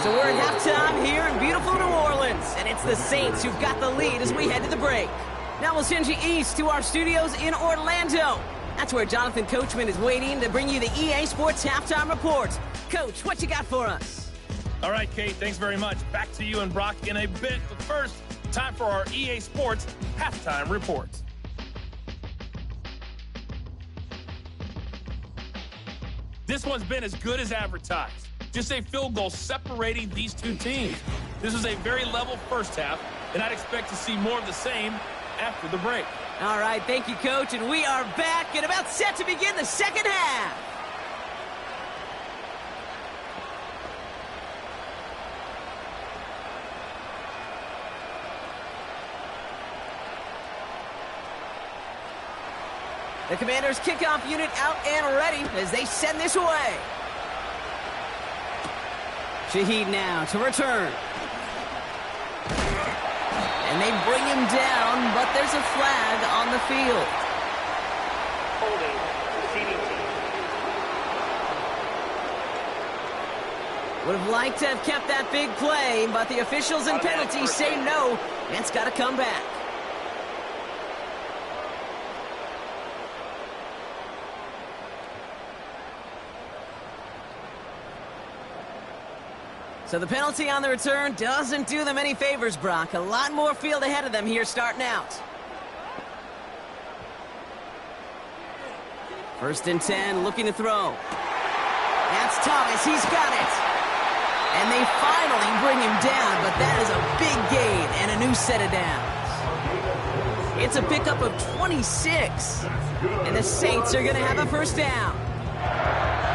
So we're at halftime here in beautiful New Orleans. And it's the Saints who've got the lead as we head to the break. Now we'll send you east to our studios in Orlando. That's where Jonathan Coachman is waiting to bring you the EA Sports Halftime Report. Coach, what you got for us? All right, Kate, thanks very much. Back to you and Brock in a bit. But first, time for our EA Sports Halftime Report. This one's been as good as advertised. Just a field goal separating these two teams. This was a very level first half, and I'd expect to see more of the same after the break. All right, thank you, Coach, and we are back and about set to begin the second half. The Commanders' kickoff unit out and ready as they send this away. Shaheed now to return. And they bring him down, but there's a flag on the field. Holding, receiving team. Would have liked to have kept that big play, but the officials and penalties say no, and it's got to come back. So the penalty on the return doesn't do them any favors, Brock. A lot more field ahead of them here starting out. 1st and 10, looking to throw. That's Thomas, he's got it. And they finally bring him down, but that is a big gain and a new set of downs. It's a pickup of 26. And the Saints are going to have a first down.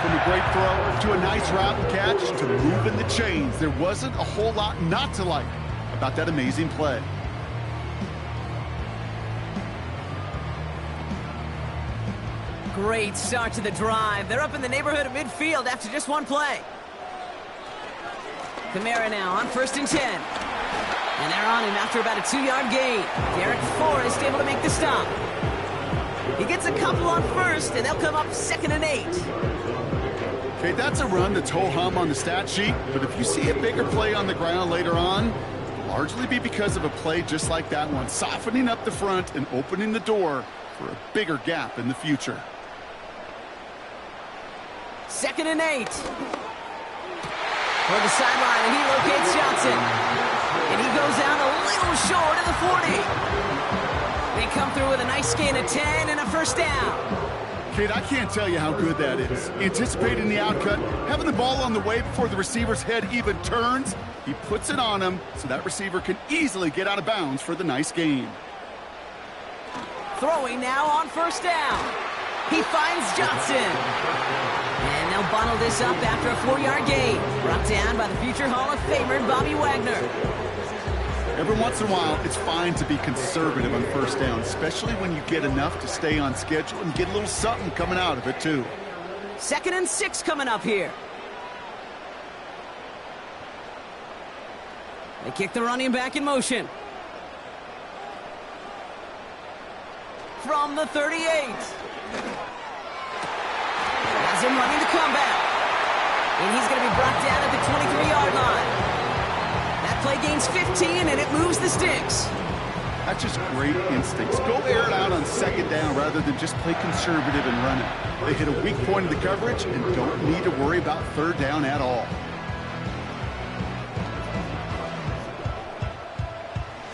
From a great throw to a nice route and catch to moving the chains, there wasn't a whole lot not to like about that amazing play. Great start to the drive. They're up in the neighborhood of midfield after just one play. Kamara now on 1st and 10. And they're on him after about a 2-yard gain. Derek Forrest able to make the stop. He gets a couple on 1st, and they'll come up 2nd and 8. Okay, that's a run that's ho-hum on the stat sheet, but if you see a bigger play on the ground later on, it'll largely be because of a play just like that one, softening up the front and opening the door for a bigger gap in the future. 2nd and 8. For the sideline, and he locates Johnson. And he goes down a little short of the 40. They come through with a nice gain of 10 and a first down. Kate, I can't tell you how good that is. Anticipating the outcut, having the ball on the way before the receiver's head even turns, he puts it on him so that receiver can easily get out of bounds for the nice gain. Throwing now on 1st down. He finds Johnson. And they'll bundle this up after a 4-yard gain. Brought down by the future Hall of Famer, Bobby Wagner. Every once in a while, it's fine to be conservative on 1st down, especially when you get enough to stay on schedule and get a little something coming out of it, too. 2nd and 6 coming up here. They kick the running back in motion. From the 38. Has him running the comeback. And he's going to be brought down at the 23-yard line. That play gains 15, and it moves the sticks. That's just great instincts. Go air it out on second down rather than just play conservative and run it. They hit a weak point of the coverage and don't need to worry about third down at all.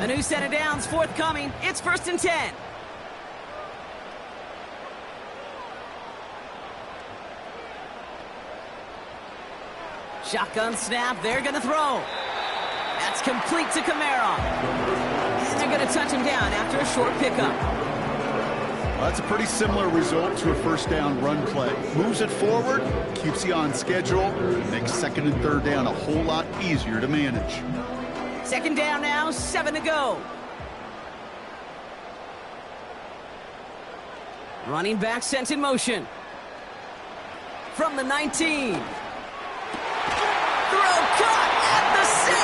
A new set of downs forthcoming. It's 1st and 10. Shotgun snap. They're going to throw. That's complete to Kamara. And they're going to touch him down after a short pickup. Well, that's a pretty similar result to a first down run play. Moves it forward, keeps you on schedule, makes second and third down a whole lot easier to manage. Second down now, 7 to go. Running back sent in motion. From the 19. Throw caught at the 6.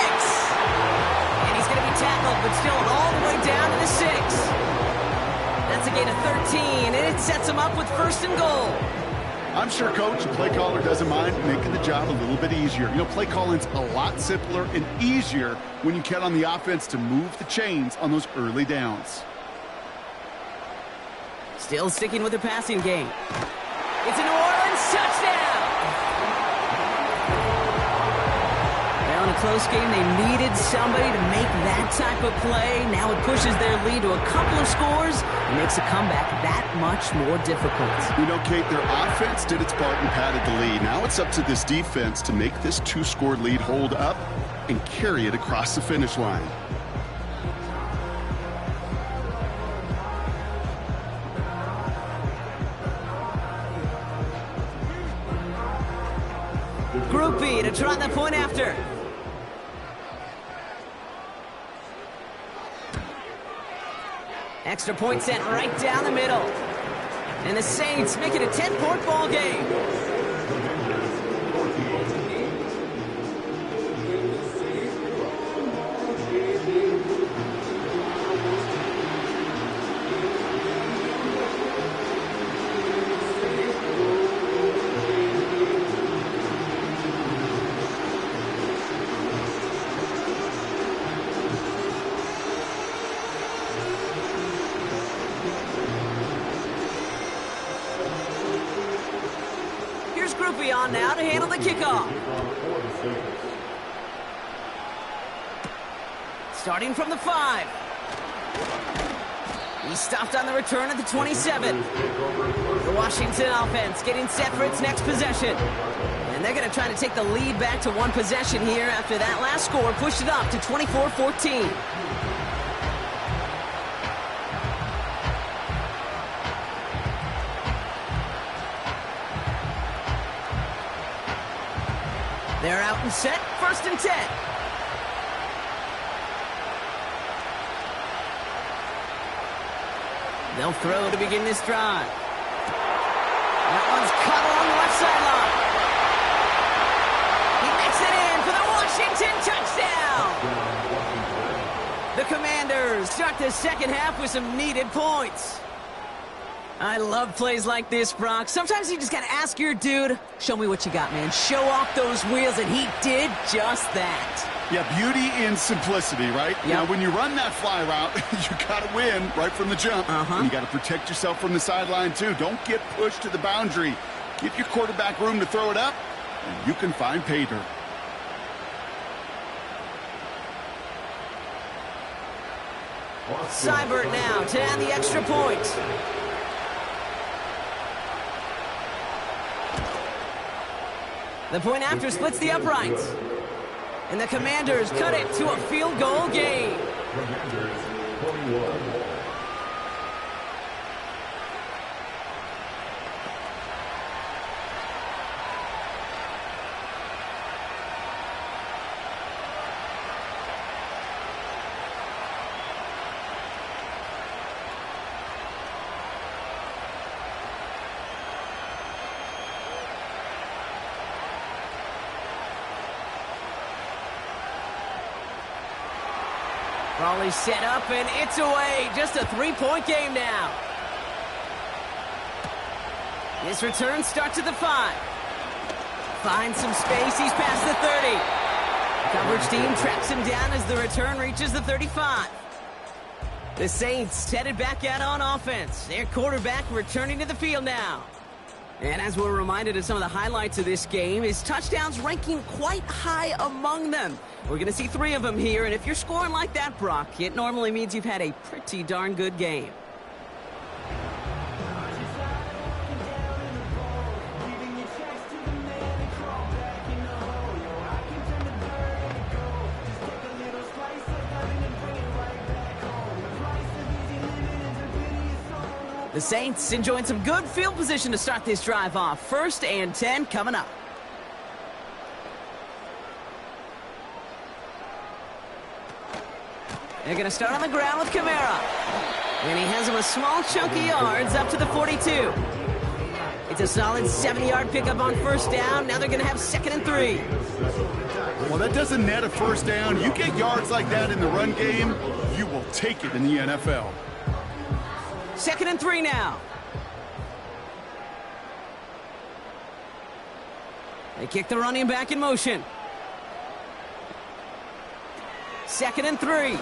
And he's going to be tackled, but still all the way down to the 6. That's a gain of 13, and it sets him up with 1st and goal. I'm sure, Coach, the play caller doesn't mind making the job a little bit easier. You know, play calling's a lot simpler and easier when you count on the offense to move the chains on those early downs. Still sticking with the passing game. It's a New Orleans touchdown! Well, in a close game, they needed somebody to make that type of play. Now it pushes their lead to a couple of scores and makes a comeback that much more difficult. You know, Kate, their offense did its part and padded the lead. Now it's up to this defense to make this 2-score lead hold up and carry it across the finish line. Group B to try the point after. Extra point sent right down the middle. And the Saints make it a 10-point ball game. On now to handle the kickoff. Starting from the 5. He's stopped on the return at the 27. The Washington offense getting set for its next possession. And they're going to try to take the lead back to one possession here after that last score pushed it up to 24-14. They're out and set, 1st and 10. They'll throw to begin this drive. That one's caught along the left sideline. He makes it in for the Washington touchdown. The Commanders start the second half with some needed points. I love plays like this, Brock. Sometimes you just got to ask your dude, show me what you got, man. Show off those wheels, and he did just that. Yeah, beauty in simplicity, right? Yep. Now, when you run that fly route, you got to win right from the jump. And you got to protect yourself from the sideline, too. Don't get pushed to the boundary. Give your quarterback room to throw it up, and you can find pay dirt. Seibert now to add the extra point. The point after splits the uprights. And the Commanders cut it to a field goal game. Raleigh set up, and it's away. Just a 3-point game now. This return starts at the 5. Finds some space. He's past the 30. The coverage team tracks him down as the return reaches the 35. The Saints headed back out on offense. Their quarterback returning to the field now. And as we're reminded of some of the highlights of this game, his touchdowns ranking quite high among them. We're going to see 3 of them here, and if you're scoring like that, Brock, it normally means you've had a pretty darn good game. The Saints enjoying some good field position to start this drive off. 1st and 10 coming up. They're going to start on the ground with Kamara. And he has him a small chunk of yards up to the 42. It's a solid 70-yard pickup on 1st down. Now they're going to have 2nd and 3. Well, that doesn't net a 1st down. You get yards like that in the run game, you will take it in the NFL. 2nd and 3 now. They kick the running back in motion. 2nd and 3.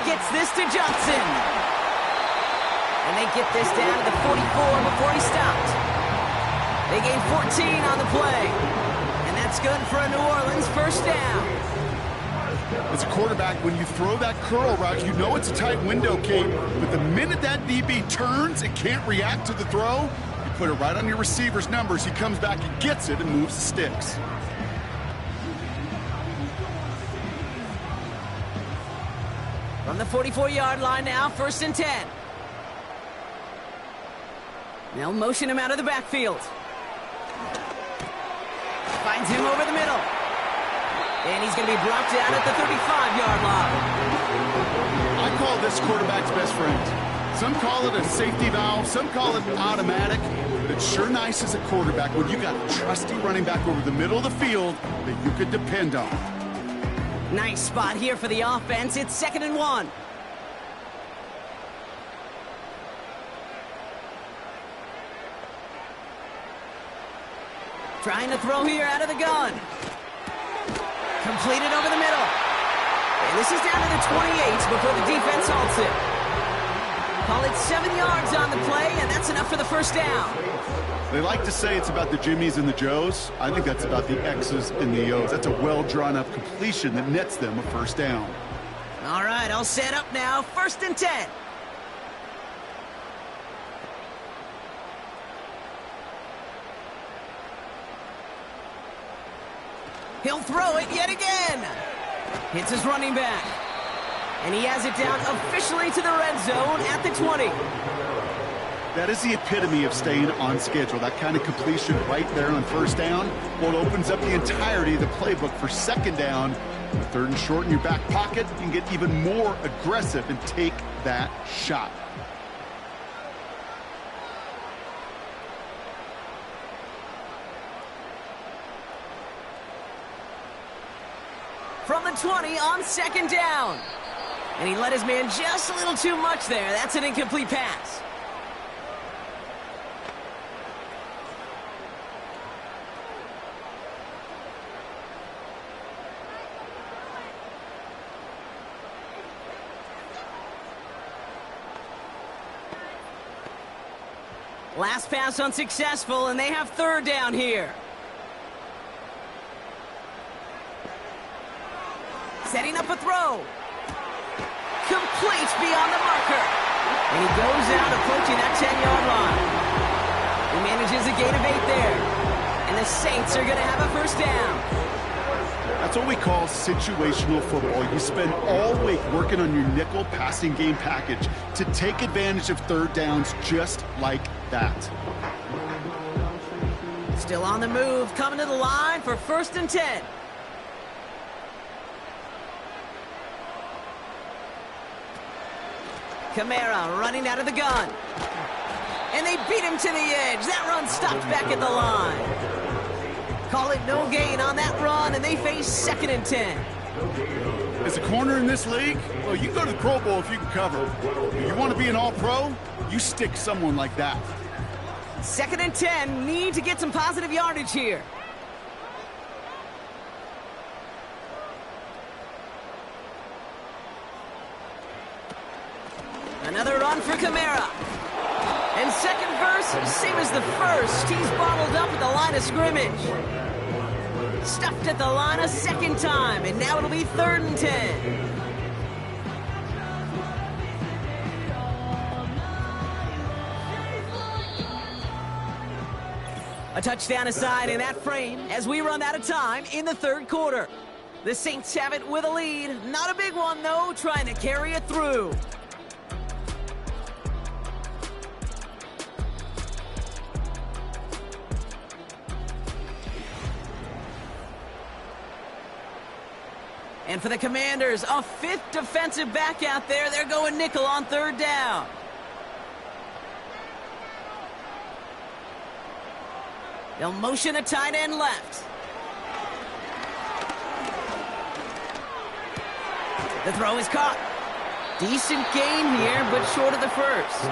Gets this to Johnson. And they get this down to the 44 before he stopped. They gain 14 on the play. And that's good for a New Orleans 1st down. As a quarterback, when you throw that curl route, you know it's a tight window, Kate. But the minute that DB turns and can't react to the throw, you put it right on your receiver's numbers. He comes back and gets it and moves the sticks. From the 44-yard line now, 1st and 10. They'll motion him out of the backfield. Finds him over the middle. And he's going to be brought down at the 35-yard line. I call this quarterback's best friend. Some call it a safety valve, some call it automatic, but it's sure nice as a quarterback when you got a trusty running back over the middle of the field that you could depend on. Nice spot here for the offense. It's 2nd and 1. Trying to throw here out of the gun. Completed over the middle. And this is down to the 28 before the defense halts it. Call it 7 yards on the play, and that's enough for the 1st down. They like to say it's about the Jimmies and the Joes. I think that's about the X's and the O's. That's a well-drawn-up completion that nets them a 1st down. All right, I'll set up now. 1st and 10. He'll throw it yet again. Hits his running back. And he has it down officially to the red zone at the 20. That is the epitome of staying on schedule. That kind of completion right there on 1st down. Well, it opens up the entirety of the playbook for 2nd down. 3rd and short in your back pocket. You can get even more aggressive and take that shot. From the 20 on 2nd down. And he let his man just a little too much there. That's an incomplete pass. Last pass unsuccessful, and they have 3rd down here. Setting up a throw. Complete beyond the marker. And he goes out approaching that 10-yard line. He manages a gain of 8 there. And the Saints are going to have a 1st down. That's what we call situational football. You spend all week working on your nickel passing game package to take advantage of 3rd downs just like that. Still on the move, coming to the line for 1st and 10. Kamara running out of the gun. And they beat him to the edge. That run stopped back at the line. Call it no gain on that run, and they face 2nd and 10. As a corner in this league, well, you can go to the Pro Bowl if you can cover. If you want to be an all-pro, you stick someone like that. 2nd and 10, need to get some positive yardage here. One for Kamara. And second verse, same as the first. He's bottled up at the line of scrimmage. Stuffed at the line a second time, and now it'll be 3rd and 10. A touchdown aside in that frame as we run out of time in the 3rd quarter. The Saints have it with a lead. Not a big one, though, trying to carry it through. And for the Commanders, a 5th defensive back out there. They're going nickel on 3rd down. They'll motion a tight end left. The throw is caught. Decent gain here, but short of the first.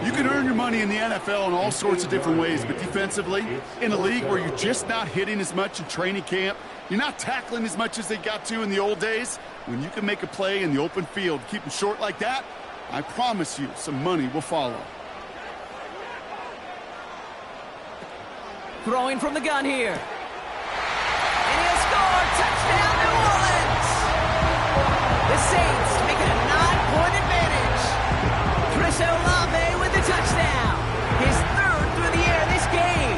You can earn your money in the NFL in all sorts of different ways, but defensively, in a league where you're just not hitting as much in training camp, you're not tackling as much as they got to in the old days, when you can make a play in the open field, keep them short like that, I promise you some money will follow. Throwing from the gun here. And he'll score! Touchdown, New Orleans! The Saints make it a 9-point advantage. Chris Olave with the touchdown. His 3rd through the air this game.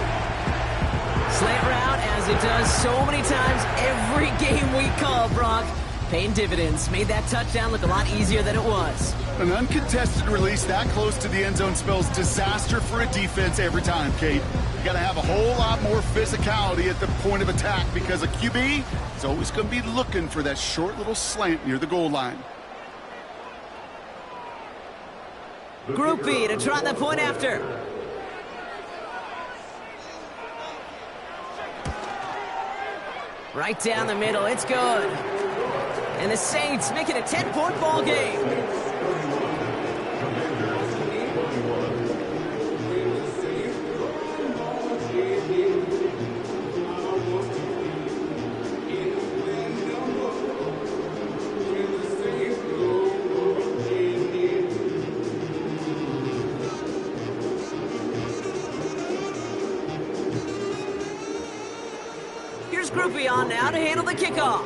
Slant route, as it does so many times every game we call, Brock. Paying dividends. Made that touchdown look a lot easier than it was. An uncontested release that close to the end zone spells disaster for a defense every time, Kate. You got to have a whole lot more physicality at the point of attack because a QB is always going to be looking for that short little slant near the goal line. Group B to try the point after. Right down the middle. It's good. And the Saints make it a 10-point ball game. Here's Groupie on now to handle the kickoff.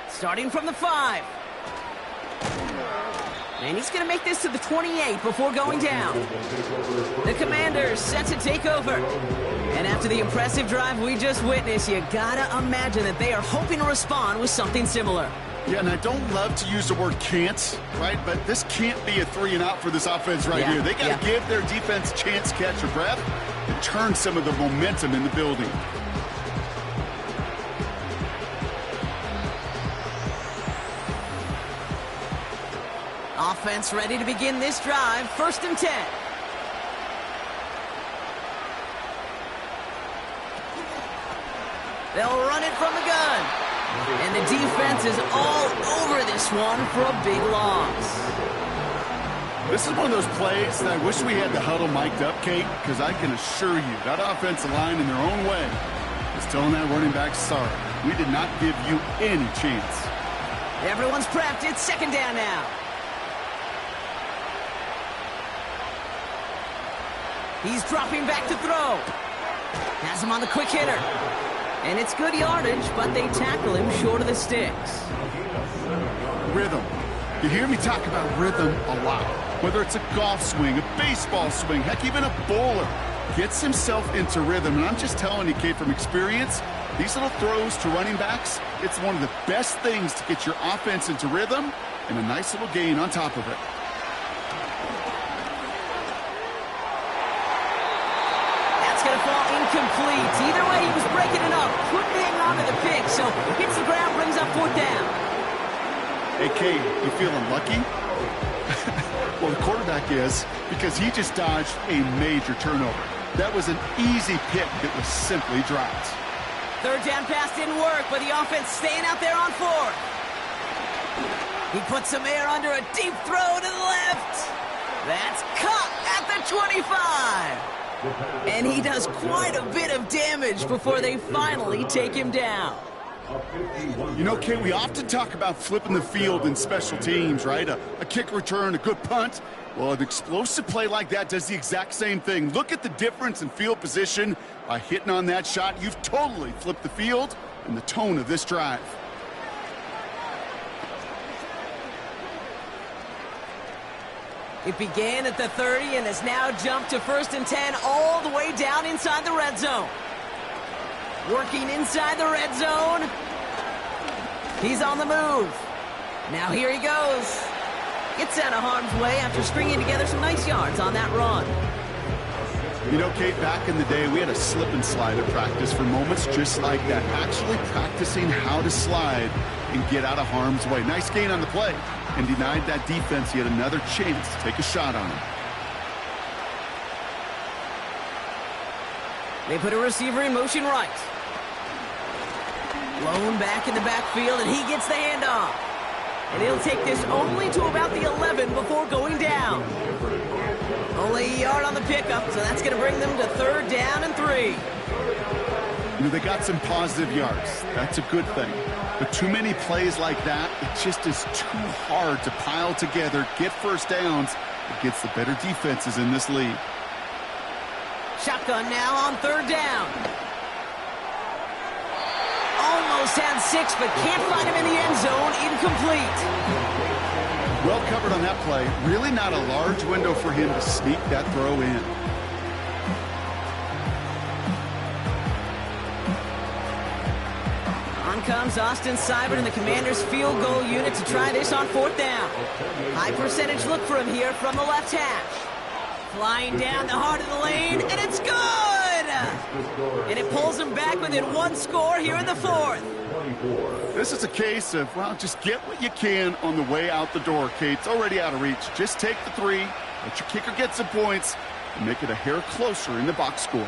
Starting from the 5. And he's going to make this to the 28 before going down. The Commanders set to take over. And after the impressive drive we just witnessed, you got to imagine that they are hoping to respond with something similar. Yeah, and I don't love to use the word can't, right? But this can't be a 3-and-out for this offense right here. They got to give their defense a chance to catch their breath and turn some of the momentum in the building. Offense ready to begin this drive. 1st and 10. They'll run it from the gun. And the defense is all over this one for a big loss. This is one of those plays that I wish we had the huddle mic'd up, Kate, because I can assure you that offensive line in their own way is telling that running back, sorry, we did not give you any chance. Everyone's prepped. It's 2nd down now. He's dropping back to throw. Has him on the quick hitter. And it's good yardage, but they tackle him short of the sticks. Rhythm. You hear me talk about rhythm a lot. Whether it's a golf swing, a baseball swing, heck, even a bowler gets himself into rhythm. And I'm just telling you, Kate, from experience, these little throws to running backs, it's one of the best things to get your offense into rhythm and a nice little gain on top of it. Incomplete. Either way, he was breaking it up. Couldn't hang on to the pick, so hits the ground, brings up 4th down. Hey, Kate, you feeling lucky? Well, the quarterback is, because he just dodged a major turnover. That was an easy pick that was simply dropped. 3rd down pass didn't work, but the offense staying out there on 4th. He puts some air under a deep throw to the left. That's caught at the 25. And he does quite a bit of damage before they finally take him down. You know, Kate, we often talk about flipping the field in special teams, right? A kick return, a good punt. Well, an explosive play like that does the exact same thing. Look at the difference in field position. By hitting on that shot, you've totally flipped the field and the tone of this drive. It began at the 30 and has now jumped to 1st and 10 all the way down inside the red zone. Working inside the red zone. He's on the move. Now here he goes. Gets out of harm's way after stringing together some nice yards on that run. You know, Kate, back in the day, we had a slip and slide at practice for moments just like that. Actually practicing how to slide and get out of harm's way. Nice gain on the play. And denied that defense yet another chance to take a shot on him. They put a receiver in motion right. Blown back in the backfield, and he gets the handoff. And he'll take this only to about the 11 before going down. Only a yard on the pickup, so that's going to bring them to 3rd down and 3. You know, they got some positive yards. That's a good thing. But too many plays like that, it just is too hard to pile together, get first downs against the better defenses in this league. Shotgun now on 3rd down. Almost had 6, but can't find him in the end zone. Incomplete. Well covered on that play. Really not a large window for him to sneak that throw in. On comes Austin Seibert and the Commanders' field goal unit to try this on 4th down. High percentage look for him here from the left hash. Flying down the heart of the lane, and it's good! And it pulls him back within 1 score here in the 4th. This is a case of, well, just get what you can on the way out the door, Kate. It's already out of reach. Just take the 3, let your kicker get some points, and make it a hair closer in the box score.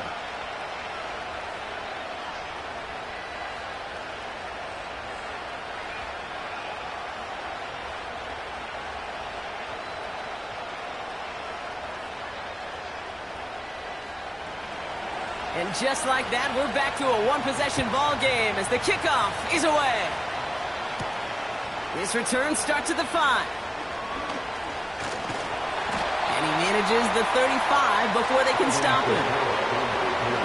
And just like that, we're back to a 1-possession ball game as the kickoff is away. This return starts at the 5. And he manages the 35 before they can stop him.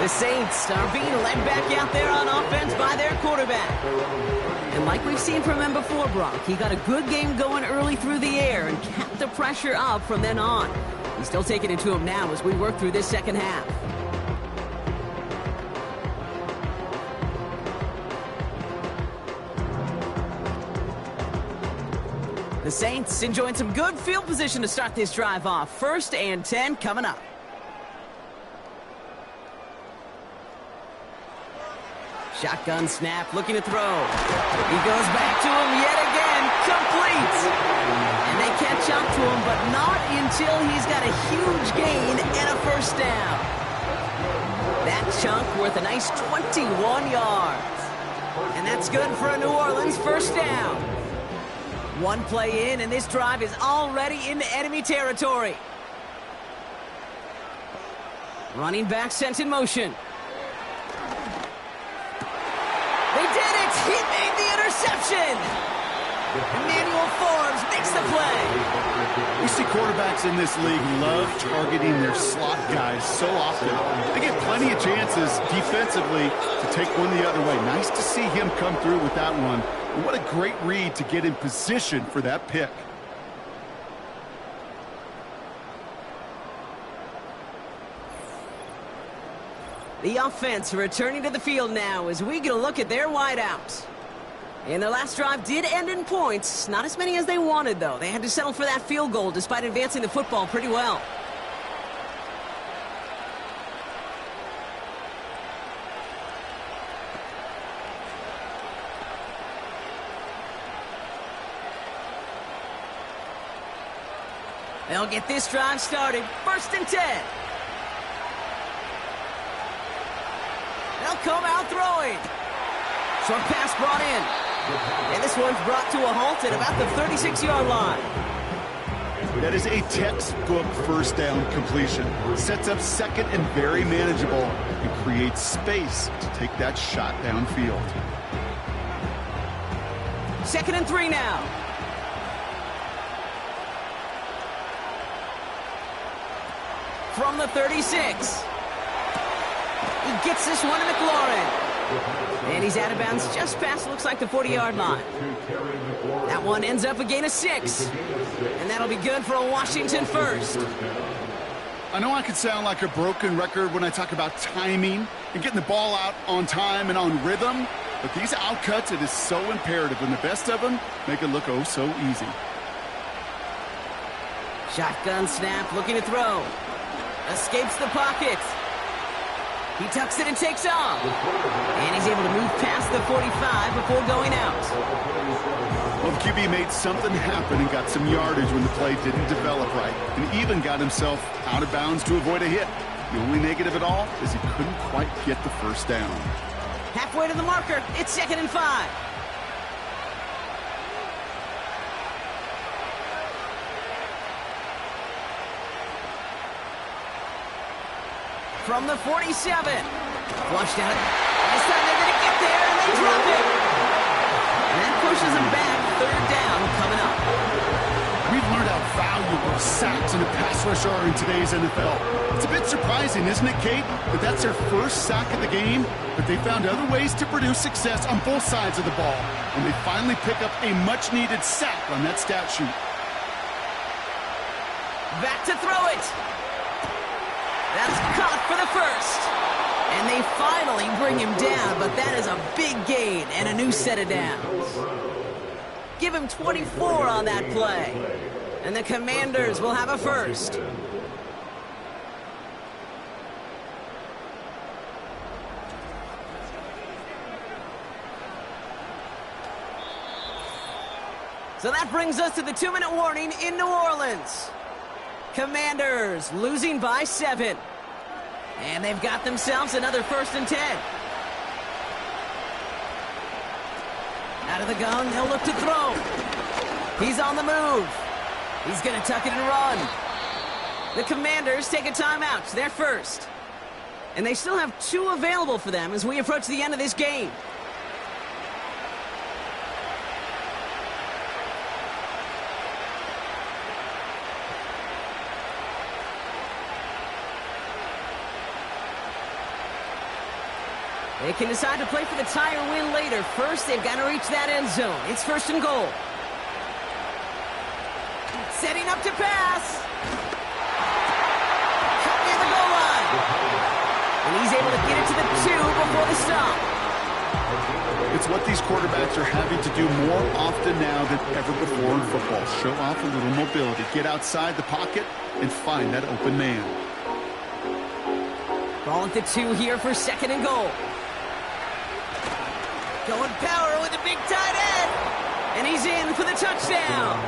The Saints are being led back out there on offense by their quarterback. And like we've seen from him before, Brock, he got a good game going early through the air and kept the pressure up from then on. He's still taking it to him now as we work through this second half. The Saints enjoying some good field position to start this drive off. 1st and 10 coming up. Shotgun snap, looking to throw. He goes back to him yet again, complete. And they catch up to him, but not until he's got a huge gain and a 1st down. That chunk worth a nice 21 yards. And that's good for a New Orleans 1st down. 1 play in, and this drive is already into enemy territory. Running back sent in motion. They did it! He made the interception! Emmanuel Forbes makes the play. We see quarterbacks in this league love targeting their slot guys so often. They get plenty of chances defensively to take one the other way. Nice to see him come through with that one. And what a great read to get in position for that pick. The offense returning to the field now as we get a look at their wideouts. And their last drive did end in points. Not as many as they wanted, though. They had to settle for that field goal despite advancing the football pretty well. They'll get this drive started. 1st and 10. They'll come out throwing. Short pass brought in. And this one's brought to a halt at about the 36-yard line. That is a textbook 1st down completion. Sets up 2nd and very manageable and creates space to take that shot downfield. 2nd and 3 now. From the 36. He gets this one to McLaurin. And he's out of bounds just past, looks like, the 40-yard line. That one ends up a gain of 6. And that'll be good for a Washington first. I know I can sound like a broken record when I talk about timing and getting the ball out on time and on rhythm, but these outcuts, it is so imperative, and the best of them make it look oh so easy. Shotgun snap, looking to throw. Escapes the pocket. He tucks it and takes off. And he's able to move past the 45 before going out. Well, the QB made something happen and got some yardage when the play didn't develop right, and even got himself out of bounds to avoid a hit. The only negative at all is he couldn't quite get the first down. Halfway to the marker, it's 2nd and 5. From the 47. Flushed out. This time they're going to get there, and they drop it. And that pushes them back. 3rd down coming up. We've learned how valuable sacks in a pass rush are in today's NFL. It's a bit surprising, isn't it, Kate, that that's their first sack of the game, but they found other ways to produce success on both sides of the ball, and they finally pick up a much-needed sack on that stat sheet. Back to throw it. That's caught for the first. And they finally bring him down, but that is a big gain and a new set of downs. Give him 24 on that play. And the Commanders will have a first. So that brings us to the 2-minute warning in New Orleans. Commanders losing by 7. And they've got themselves another 1st and 10. Out of the gun, they'll look to throw. He's on the move. He's going to tuck it and run. The Commanders take a timeout. They're first. And they still have 2 available for them as we approach the end of this game. They can decide to play for the tie or win later. First, they've got to reach that end zone. It's 1st and goal. Setting up to pass. Cut near the goal line. And he's able to get it to the 2 before the stop. It's what these quarterbacks are having to do more often now than ever before in football. Show off a little mobility. Get outside the pocket and find that open man. Ball at the 2 here for 2nd and goal. Going power with a big tight end. And he's in for the touchdown.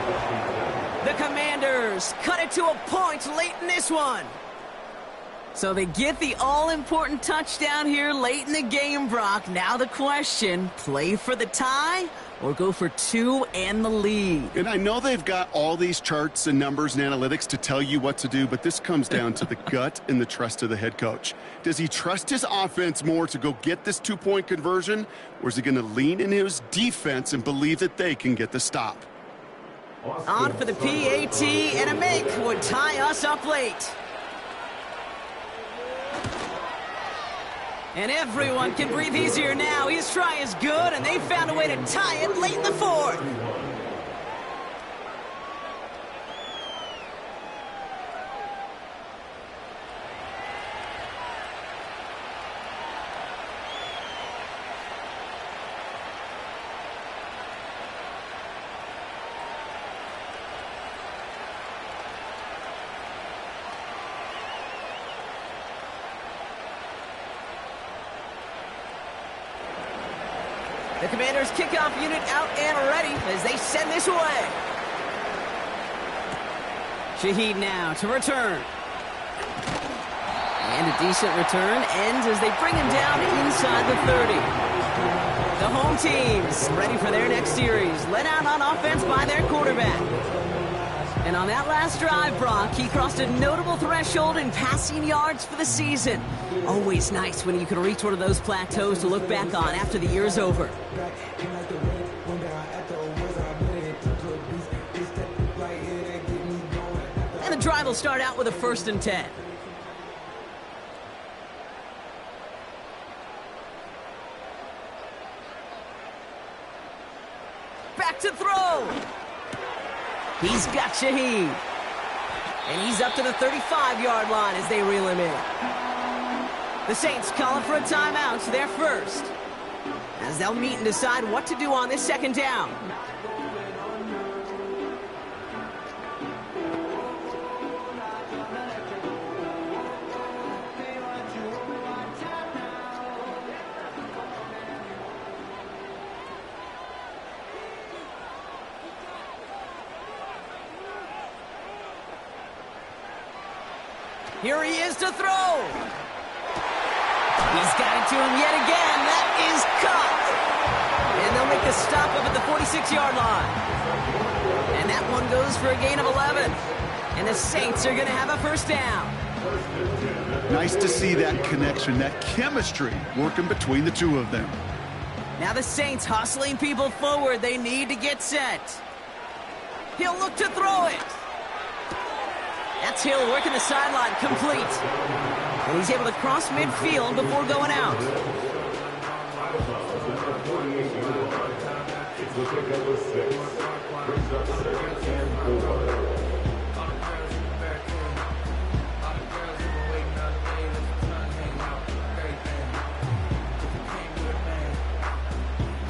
The Commanders cut it to a point late in this one. So they get the all-important touchdown here late in the game, Brock. Now the question, play for the tie or go for 2 and the lead? And I know they've got all these charts and numbers and analytics to tell you what to do, but this comes down to the gut and the trust of the head coach. Does he trust his offense more to go get this 2-point conversion, or is he going to lean in his defense and believe that they can get the stop? On for the PAT, and a make would tie us up late. And everyone can breathe easier now. His try is good, and they found a way to tie it late in the 4th. The Commanders' kickoff unit out and ready as they send this away. Shaheed now to return. And a decent return ends as they bring him down inside the 30. The home team's ready for their next series, led out on offense by their quarterback. And on that last drive, Brock, he crossed a notable threshold in passing yards for the season. Always nice when you can reach one of those plateaus to look back on after the year's over. the drive will start out with a 1st and 10. Back to throw. He's got Shaheed. And he's up to the 35-yard line as they reel him in. The Saints calling for a timeout, their first, as they'll meet and decide what to do on this 2nd down. Here he is to throw. He's got it to him yet again. That is caught. And they'll make the stop up at the 46-yard line. And that one goes for a gain of 11. And the Saints are going to have a 1st down. Nice to see that connection, that chemistry working between the two of them. Now the Saints hustling people forward. They need to get set. He'll look to throw it. That's Hill working the sideline, complete. And he's able to cross midfield before going out.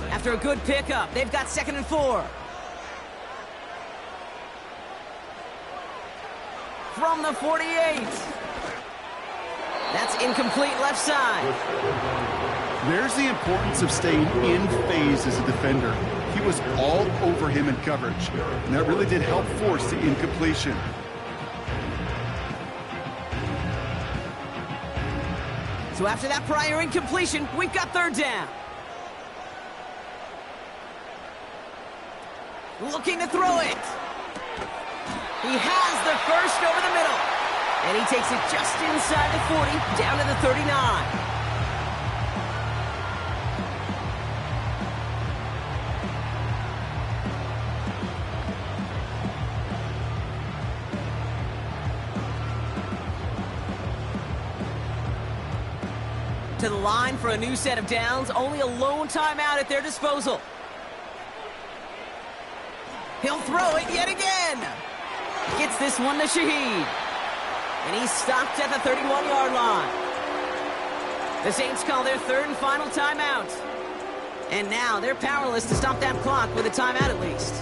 After a good pickup, they've got 2nd and 4. From the 48. That's incomplete left side. There's the importance of staying in phase as a defender. He was all over him in coverage, and that really did help force the incompletion. So after that prior incompletion, we've got 3rd down. Looking to throw it. He has the first over the middle. And he takes it just inside the 40, down to the 39. To the line for a new set of downs, only a lone timeout at their disposal. He'll throw it yet again. Gets this one to Shaheed. And he's stopped at the 31-yard line. The Saints call their 3rd and final timeout. And now they're powerless to stop that clock with a timeout at least.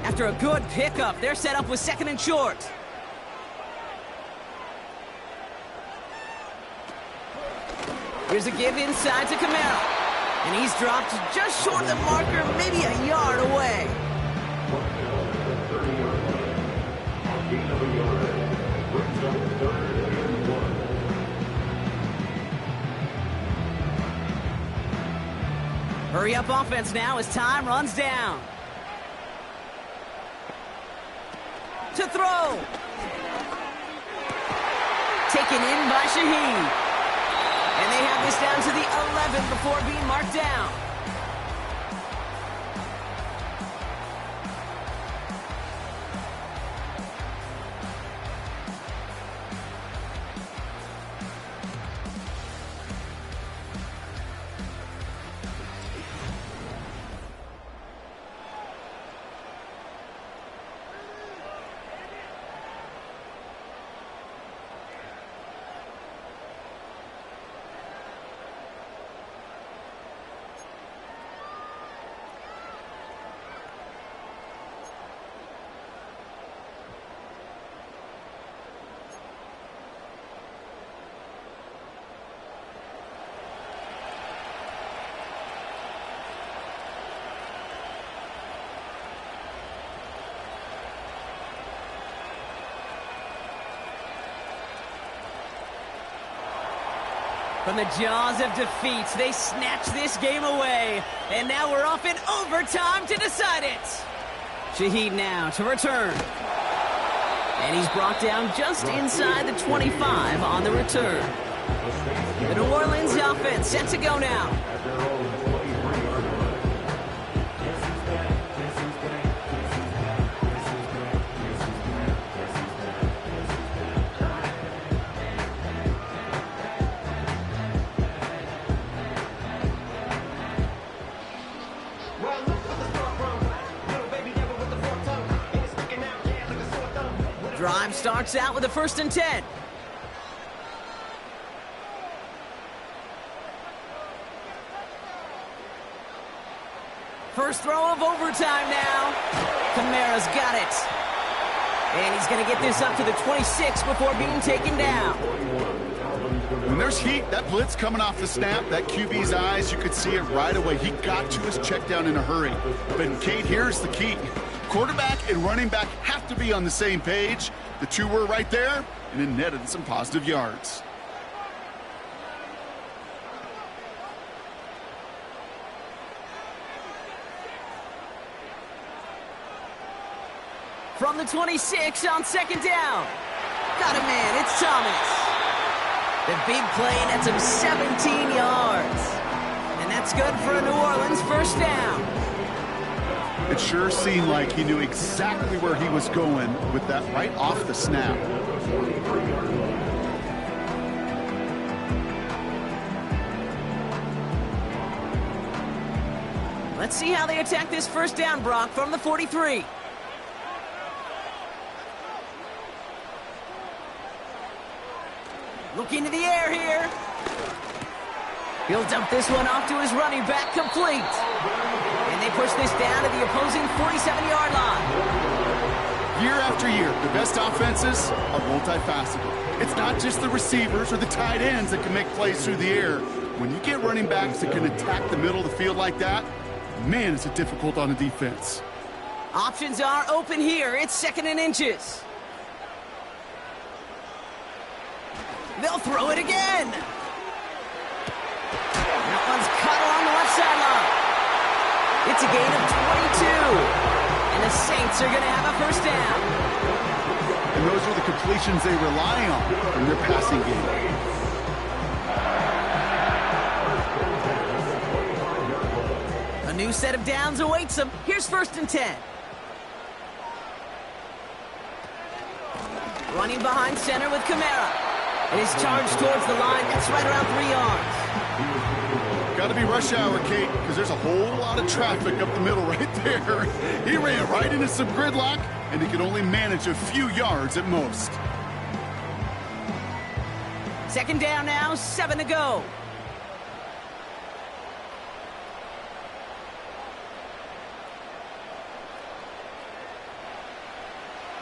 After a good pickup, they're set up with 2nd and short. Here's a give inside to Camaro. And he's dropped just short of the marker, maybe a yard away. Hurry up offense now as time runs down. To throw. Taken in by Shaheed. And they have this down to the 11 before being marked down. From the jaws of defeat, they snatch this game away. And now we're off in overtime to decide it. Shaheed now to return. And he's brought down just inside the 25 on the return. The New Orleans offense set to go now. Drive starts out with a 1st and 10. First throw of overtime now. Kamara's got it. And he's going to get this up to the 26 before being taken down. When there's heat, that blitz coming off the snap, that QB's eyes, you could see it right away. He got to his check down in a hurry. But, Kate, here's the key. Quarterback and running back have to be on the same page. The two were right there, and it netted some positive yards. From the 26 on 2nd down. Got a man, it's Thomas. The big play nets him 17 yards. And that's good for a New Orleans 1st down. It sure seemed like he knew exactly where he was going with that right off the snap. Let's see how they attack this 1st down, Brock, from the 43. Looking to the air here. He'll dump this one off to his running back, complete. And they push this down to the opposing 47-yard line. Year after year, the best offenses are multifaceted. It's not just the receivers or the tight ends that can make plays through the air. When you get running backs that can attack the middle of the field like that, man, is it difficult on a defense. Options are open here. It's 2nd and inches. They'll throw it again. That one's caught along the left sideline. It's a gain of 22. And the Saints are going to have a 1st down. And those are the completions they rely on in their passing game. A new set of downs awaits them. Here's 1st and 10. Running behind center with Kamara. And he's charged towards the line. That's right around 3 yards. Got to be rush hour, Kate, because there's a whole lot of traffic up the middle right there. He ran right into some gridlock, and he could only manage a few yards at most. 2nd down now, 7 to go.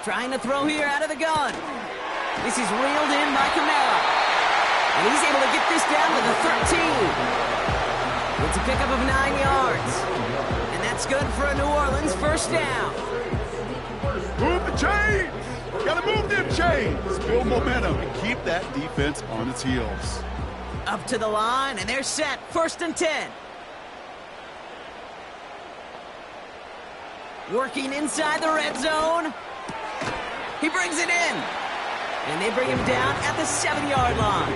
Trying to throw here out of the gun. This is reeled in by Kamara. And he's able to get this down to the 13. It's a pickup of 9 yards. And that's good for a New Orleans 1st down. Move the chains! Gotta move them chains! Build momentum and keep that defense on its heels. Up to the line, and they're set. 1st and 10. Working inside the red zone. He brings it in. And they bring him down at the 7-yard line.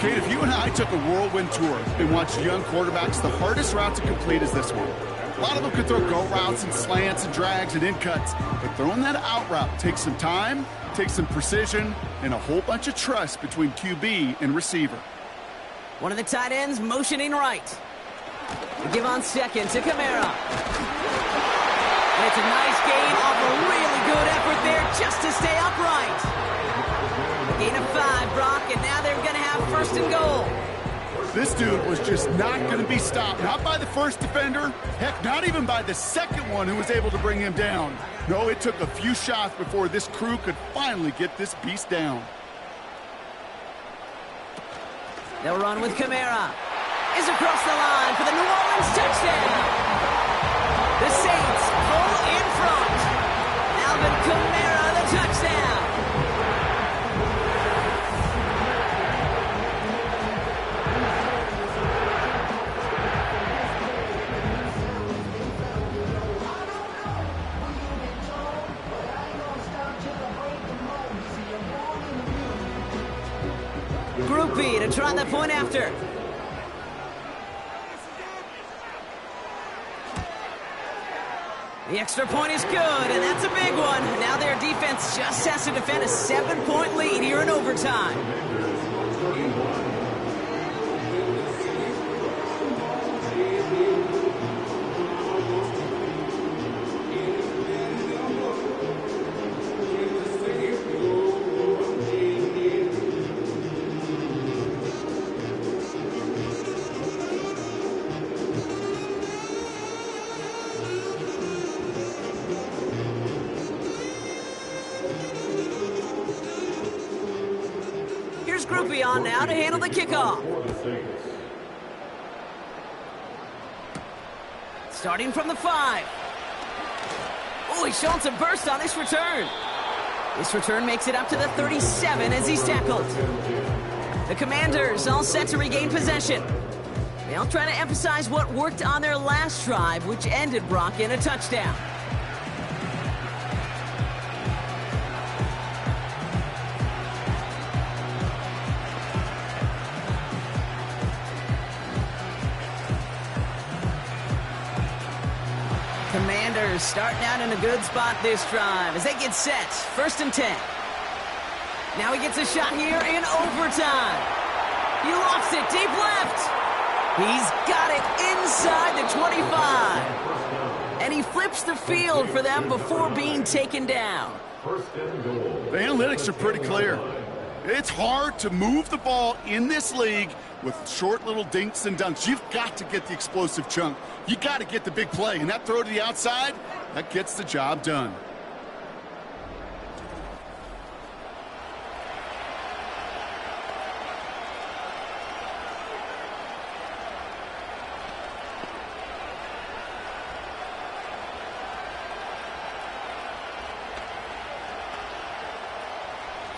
Kate, if you and I took a whirlwind tour and watched young quarterbacks, the hardest route to complete is this one. A lot of them could throw go routes and slants and drags and in cuts, but throwing that out route takes some time, takes some precision, and a whole bunch of trust between QB and receiver. One of the tight ends motioning right. They give on 2nd to Kamara. And it's a nice gain off a really good effort there just to stay upright. Gain of 5, Brock, and now they're going to have 1st and goal. This dude was just not going to be stopped. Not by the first defender. Heck, not even by the second one who was able to bring him down. No, it took a few shots before this crew could finally get this beast down. They'll run with Kamara. Is across the line for the New Orleans touchdown. The Saints pull in front. Alvin Kamara, the touchdown. Group B to try the point after. The extra point is good, and that's a big one. Now their defense just has to defend a 7-point lead here in overtime. Groupie on now to handle the kickoff. Starting from the 5. Oh, he's showing some burst on this return. This return makes it up to the 37 as he's tackled. The Commanders all set to regain possession. They'll try to emphasize what worked on their last drive, which ended Brock in a touchdown. Commanders starting out in a good spot this drive as they get set. 1st and 10. Now he gets a shot here in overtime. He lofts it deep left. He's got it inside the 25. And he flips the field for them before being taken down. The analytics are pretty clear. It's hard to move the ball in this league with short little dinks and dunks. You've got to get the explosive chunk. You got to get the big play. And that throw to the outside, that gets the job done.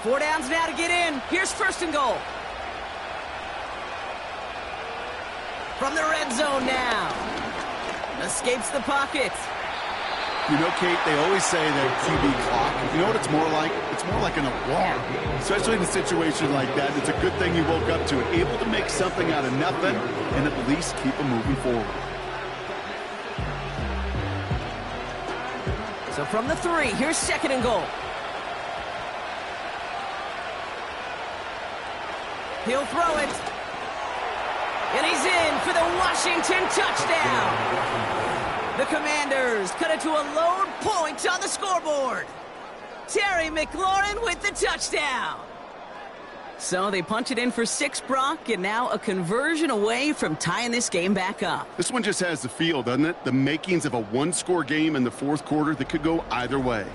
Four downs now to get in. Here's 1st and goal. From the red zone now. Escapes the pocket. You know, Kate, they always say that QB clock. You know what it's more like? It's more like an alarm. Especially in a situation like that. It's a good thing you woke up to it. Able to make something out of nothing and at least keep them moving forward. So from the 3, here's 2nd and goal. He'll throw it. And he's in for the Washington touchdown. The Commanders cut it to a lone point on the scoreboard. Terry McLaurin with the touchdown. So they punch it in for 6, Brock, and now a conversion away from tying this game back up. This one just has the feel, doesn't it? The makings of a one-score game in the 4th quarter that could go either way.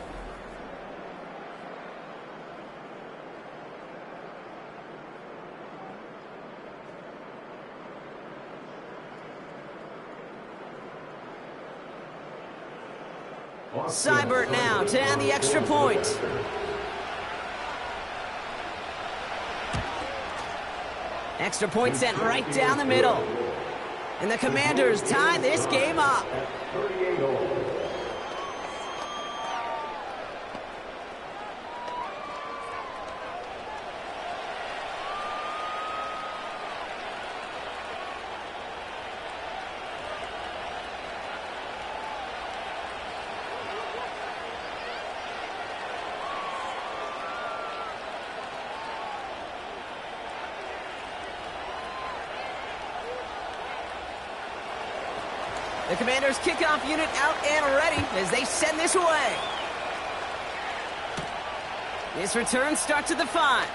Seibert now to add the extra point. Extra point sent right down the middle. And the Commanders tie this game up. The Commanders' kickoff unit out and ready as they send this away. This return starts at the 5.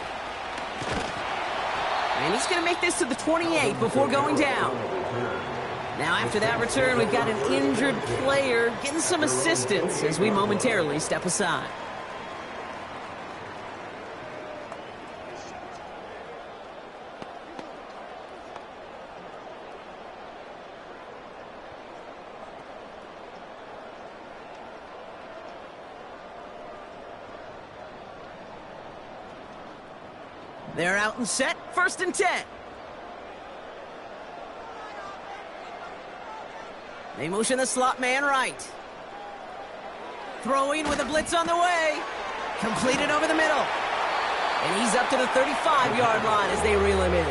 And he's going to make this to the 28 before going down. Now after that return, we've got an injured player getting some assistance as we momentarily step aside. They're out and set, 1st and 10. They motion the slot man right. Throwing with a blitz on the way. Completed over the middle. And he's up to the 35-yard line as they reel him in.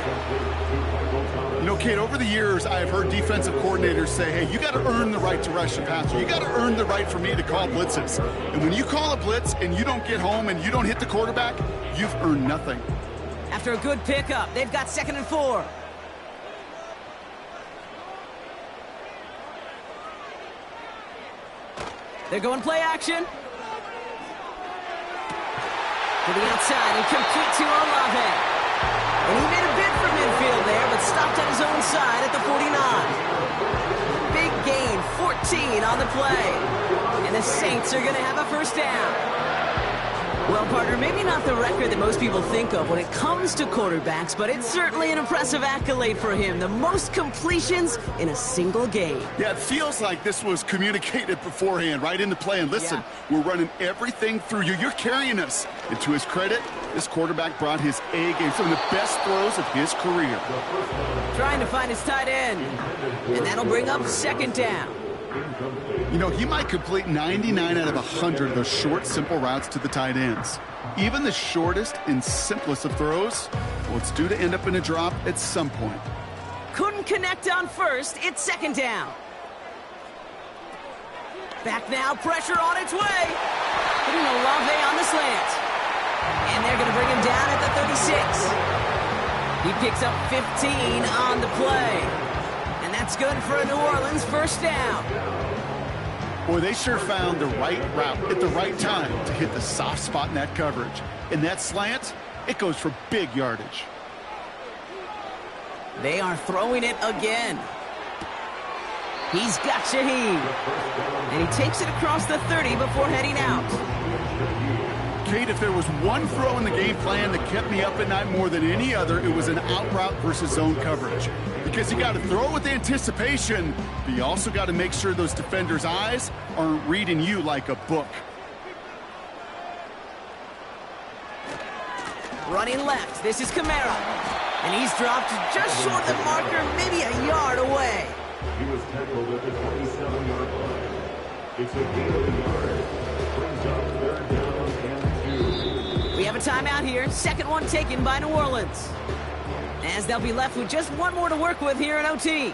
You know, Kate, over the years, I've heard defensive coordinators say, hey, you got to earn the right to rush a passer. You got to earn the right for me to call blitzes. And when you call a blitz and you don't get home and you don't hit the quarterback, you've earned nothing. After a good pickup, they've got 2nd and 4. They're going play action. To the outside and complete to Olave. And he made a bid for midfield there, but stopped on his own side at the 49. Big gain, 14 on the play. And the Saints are going to have a first down. Well, partner, maybe not the record that most people think of when it comes to quarterbacks, but it's certainly an impressive accolade for him. The most completions in a single game. Yeah, it feels like this was communicated beforehand, right into play. And listen, we're running everything through you. You're carrying us. And to his credit, this quarterback brought his A game, some of the best throws of his career. Trying to find his tight end. And that'll bring up 2nd down. You know, he might complete 99 out of 100 of those short, simple routes to the tight ends. Even the shortest and simplest of throws, well, it's due to end up in a drop at some point. Couldn't connect on first. It's 2nd down. Back now, pressure on its way. Putting Olave on the slant. And they're going to bring him down at the 36. He picks up 15 on the play. And that's good for a New Orleans first down. Boy, they sure found the right route at the right time to hit the soft spot in that coverage. And that slant, it goes for big yardage. They are throwing it again. He's got Shaheed. And he takes it across the 30 before heading out. Kate, if there was one throw in the game plan that kept me up at night more than any other, it was an out route versus zone coverage. Because you got to throw with anticipation, but you also got to make sure those defenders' eyes aren't reading you like a book. Running left, this is Kamara. And he's dropped just short of the marker, maybe a yard away. He was tackled at the 27-yard line. It's a gain of a yard. Brings up 3rd down and 2. We have a timeout here. 2nd one taken by New Orleans. As they'll be left with just one more to work with here in OT.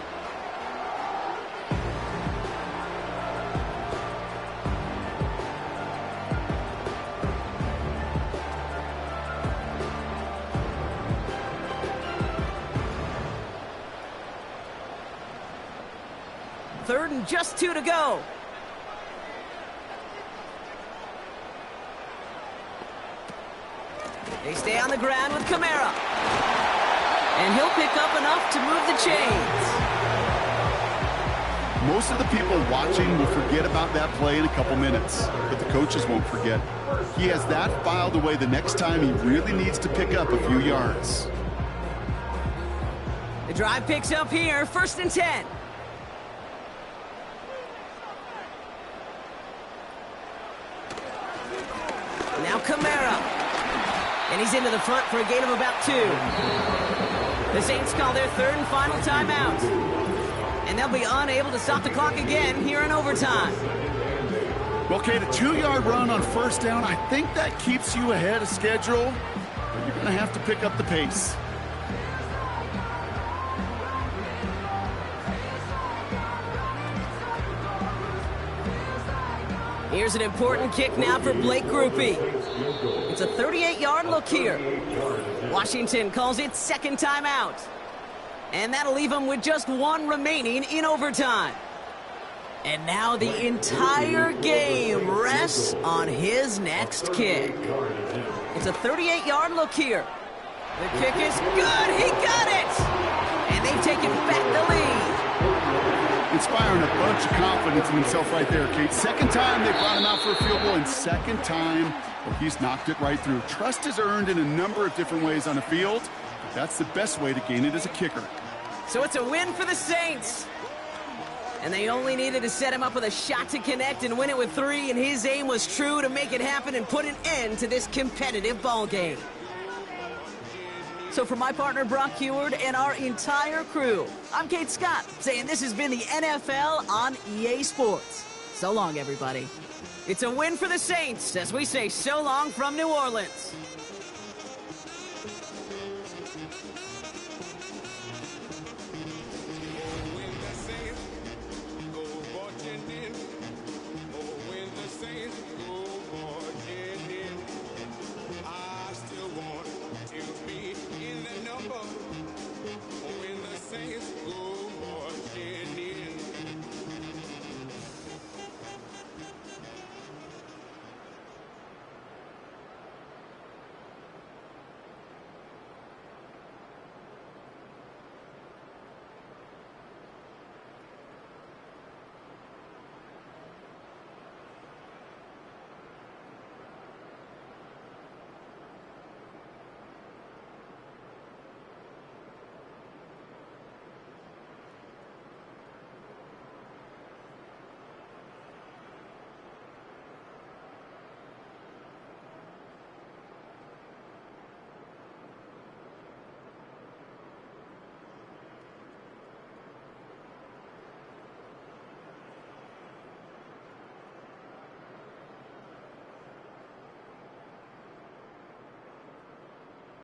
Third and just 2 to go. They stay on the ground with Kamara. And he'll pick up enough to move the chains. Most of the people watching will forget about that play in a couple minutes, but the coaches won't forget. He has that filed away the next time he really needs to pick up a few yards. The drive picks up here, 1st and 10. Now Kamara. And he's into the front for a gain of about 2. The Saints call their 3rd and final timeout. And they'll be unable to stop the clock again here in overtime. Well, Kate, a 2-yard run on 1st down, I think that keeps you ahead of schedule, but you're going to have to pick up the pace. Here's an important kick now for Blake Grupe. It's a 38-yard look here. Washington calls it 2nd timeout. And that'll leave him with just 1 remaining in overtime. And now the entire game rests on his next kick. It's a 38-yard look here. The kick is good. He got it. And they've taken back the lead. Inspiring a bunch of confidence in himself right there, Kate. 2nd time they brought him out for a field goal, and 2nd time, well, he's knocked it right through. Trust is earned in a number of different ways on the field. That's the best way to gain it as a kicker. So it's a win for the Saints. And they only needed to set him up with a shot to connect and win it with 3, and his aim was true to make it happen and put an end to this competitive ball game. So for my partner, Brock Heward, and our entire crew, I'm Kate Scott, saying this has been the NFL on EA Sports. So long, everybody. It's a win for the Saints as we say so long from New Orleans.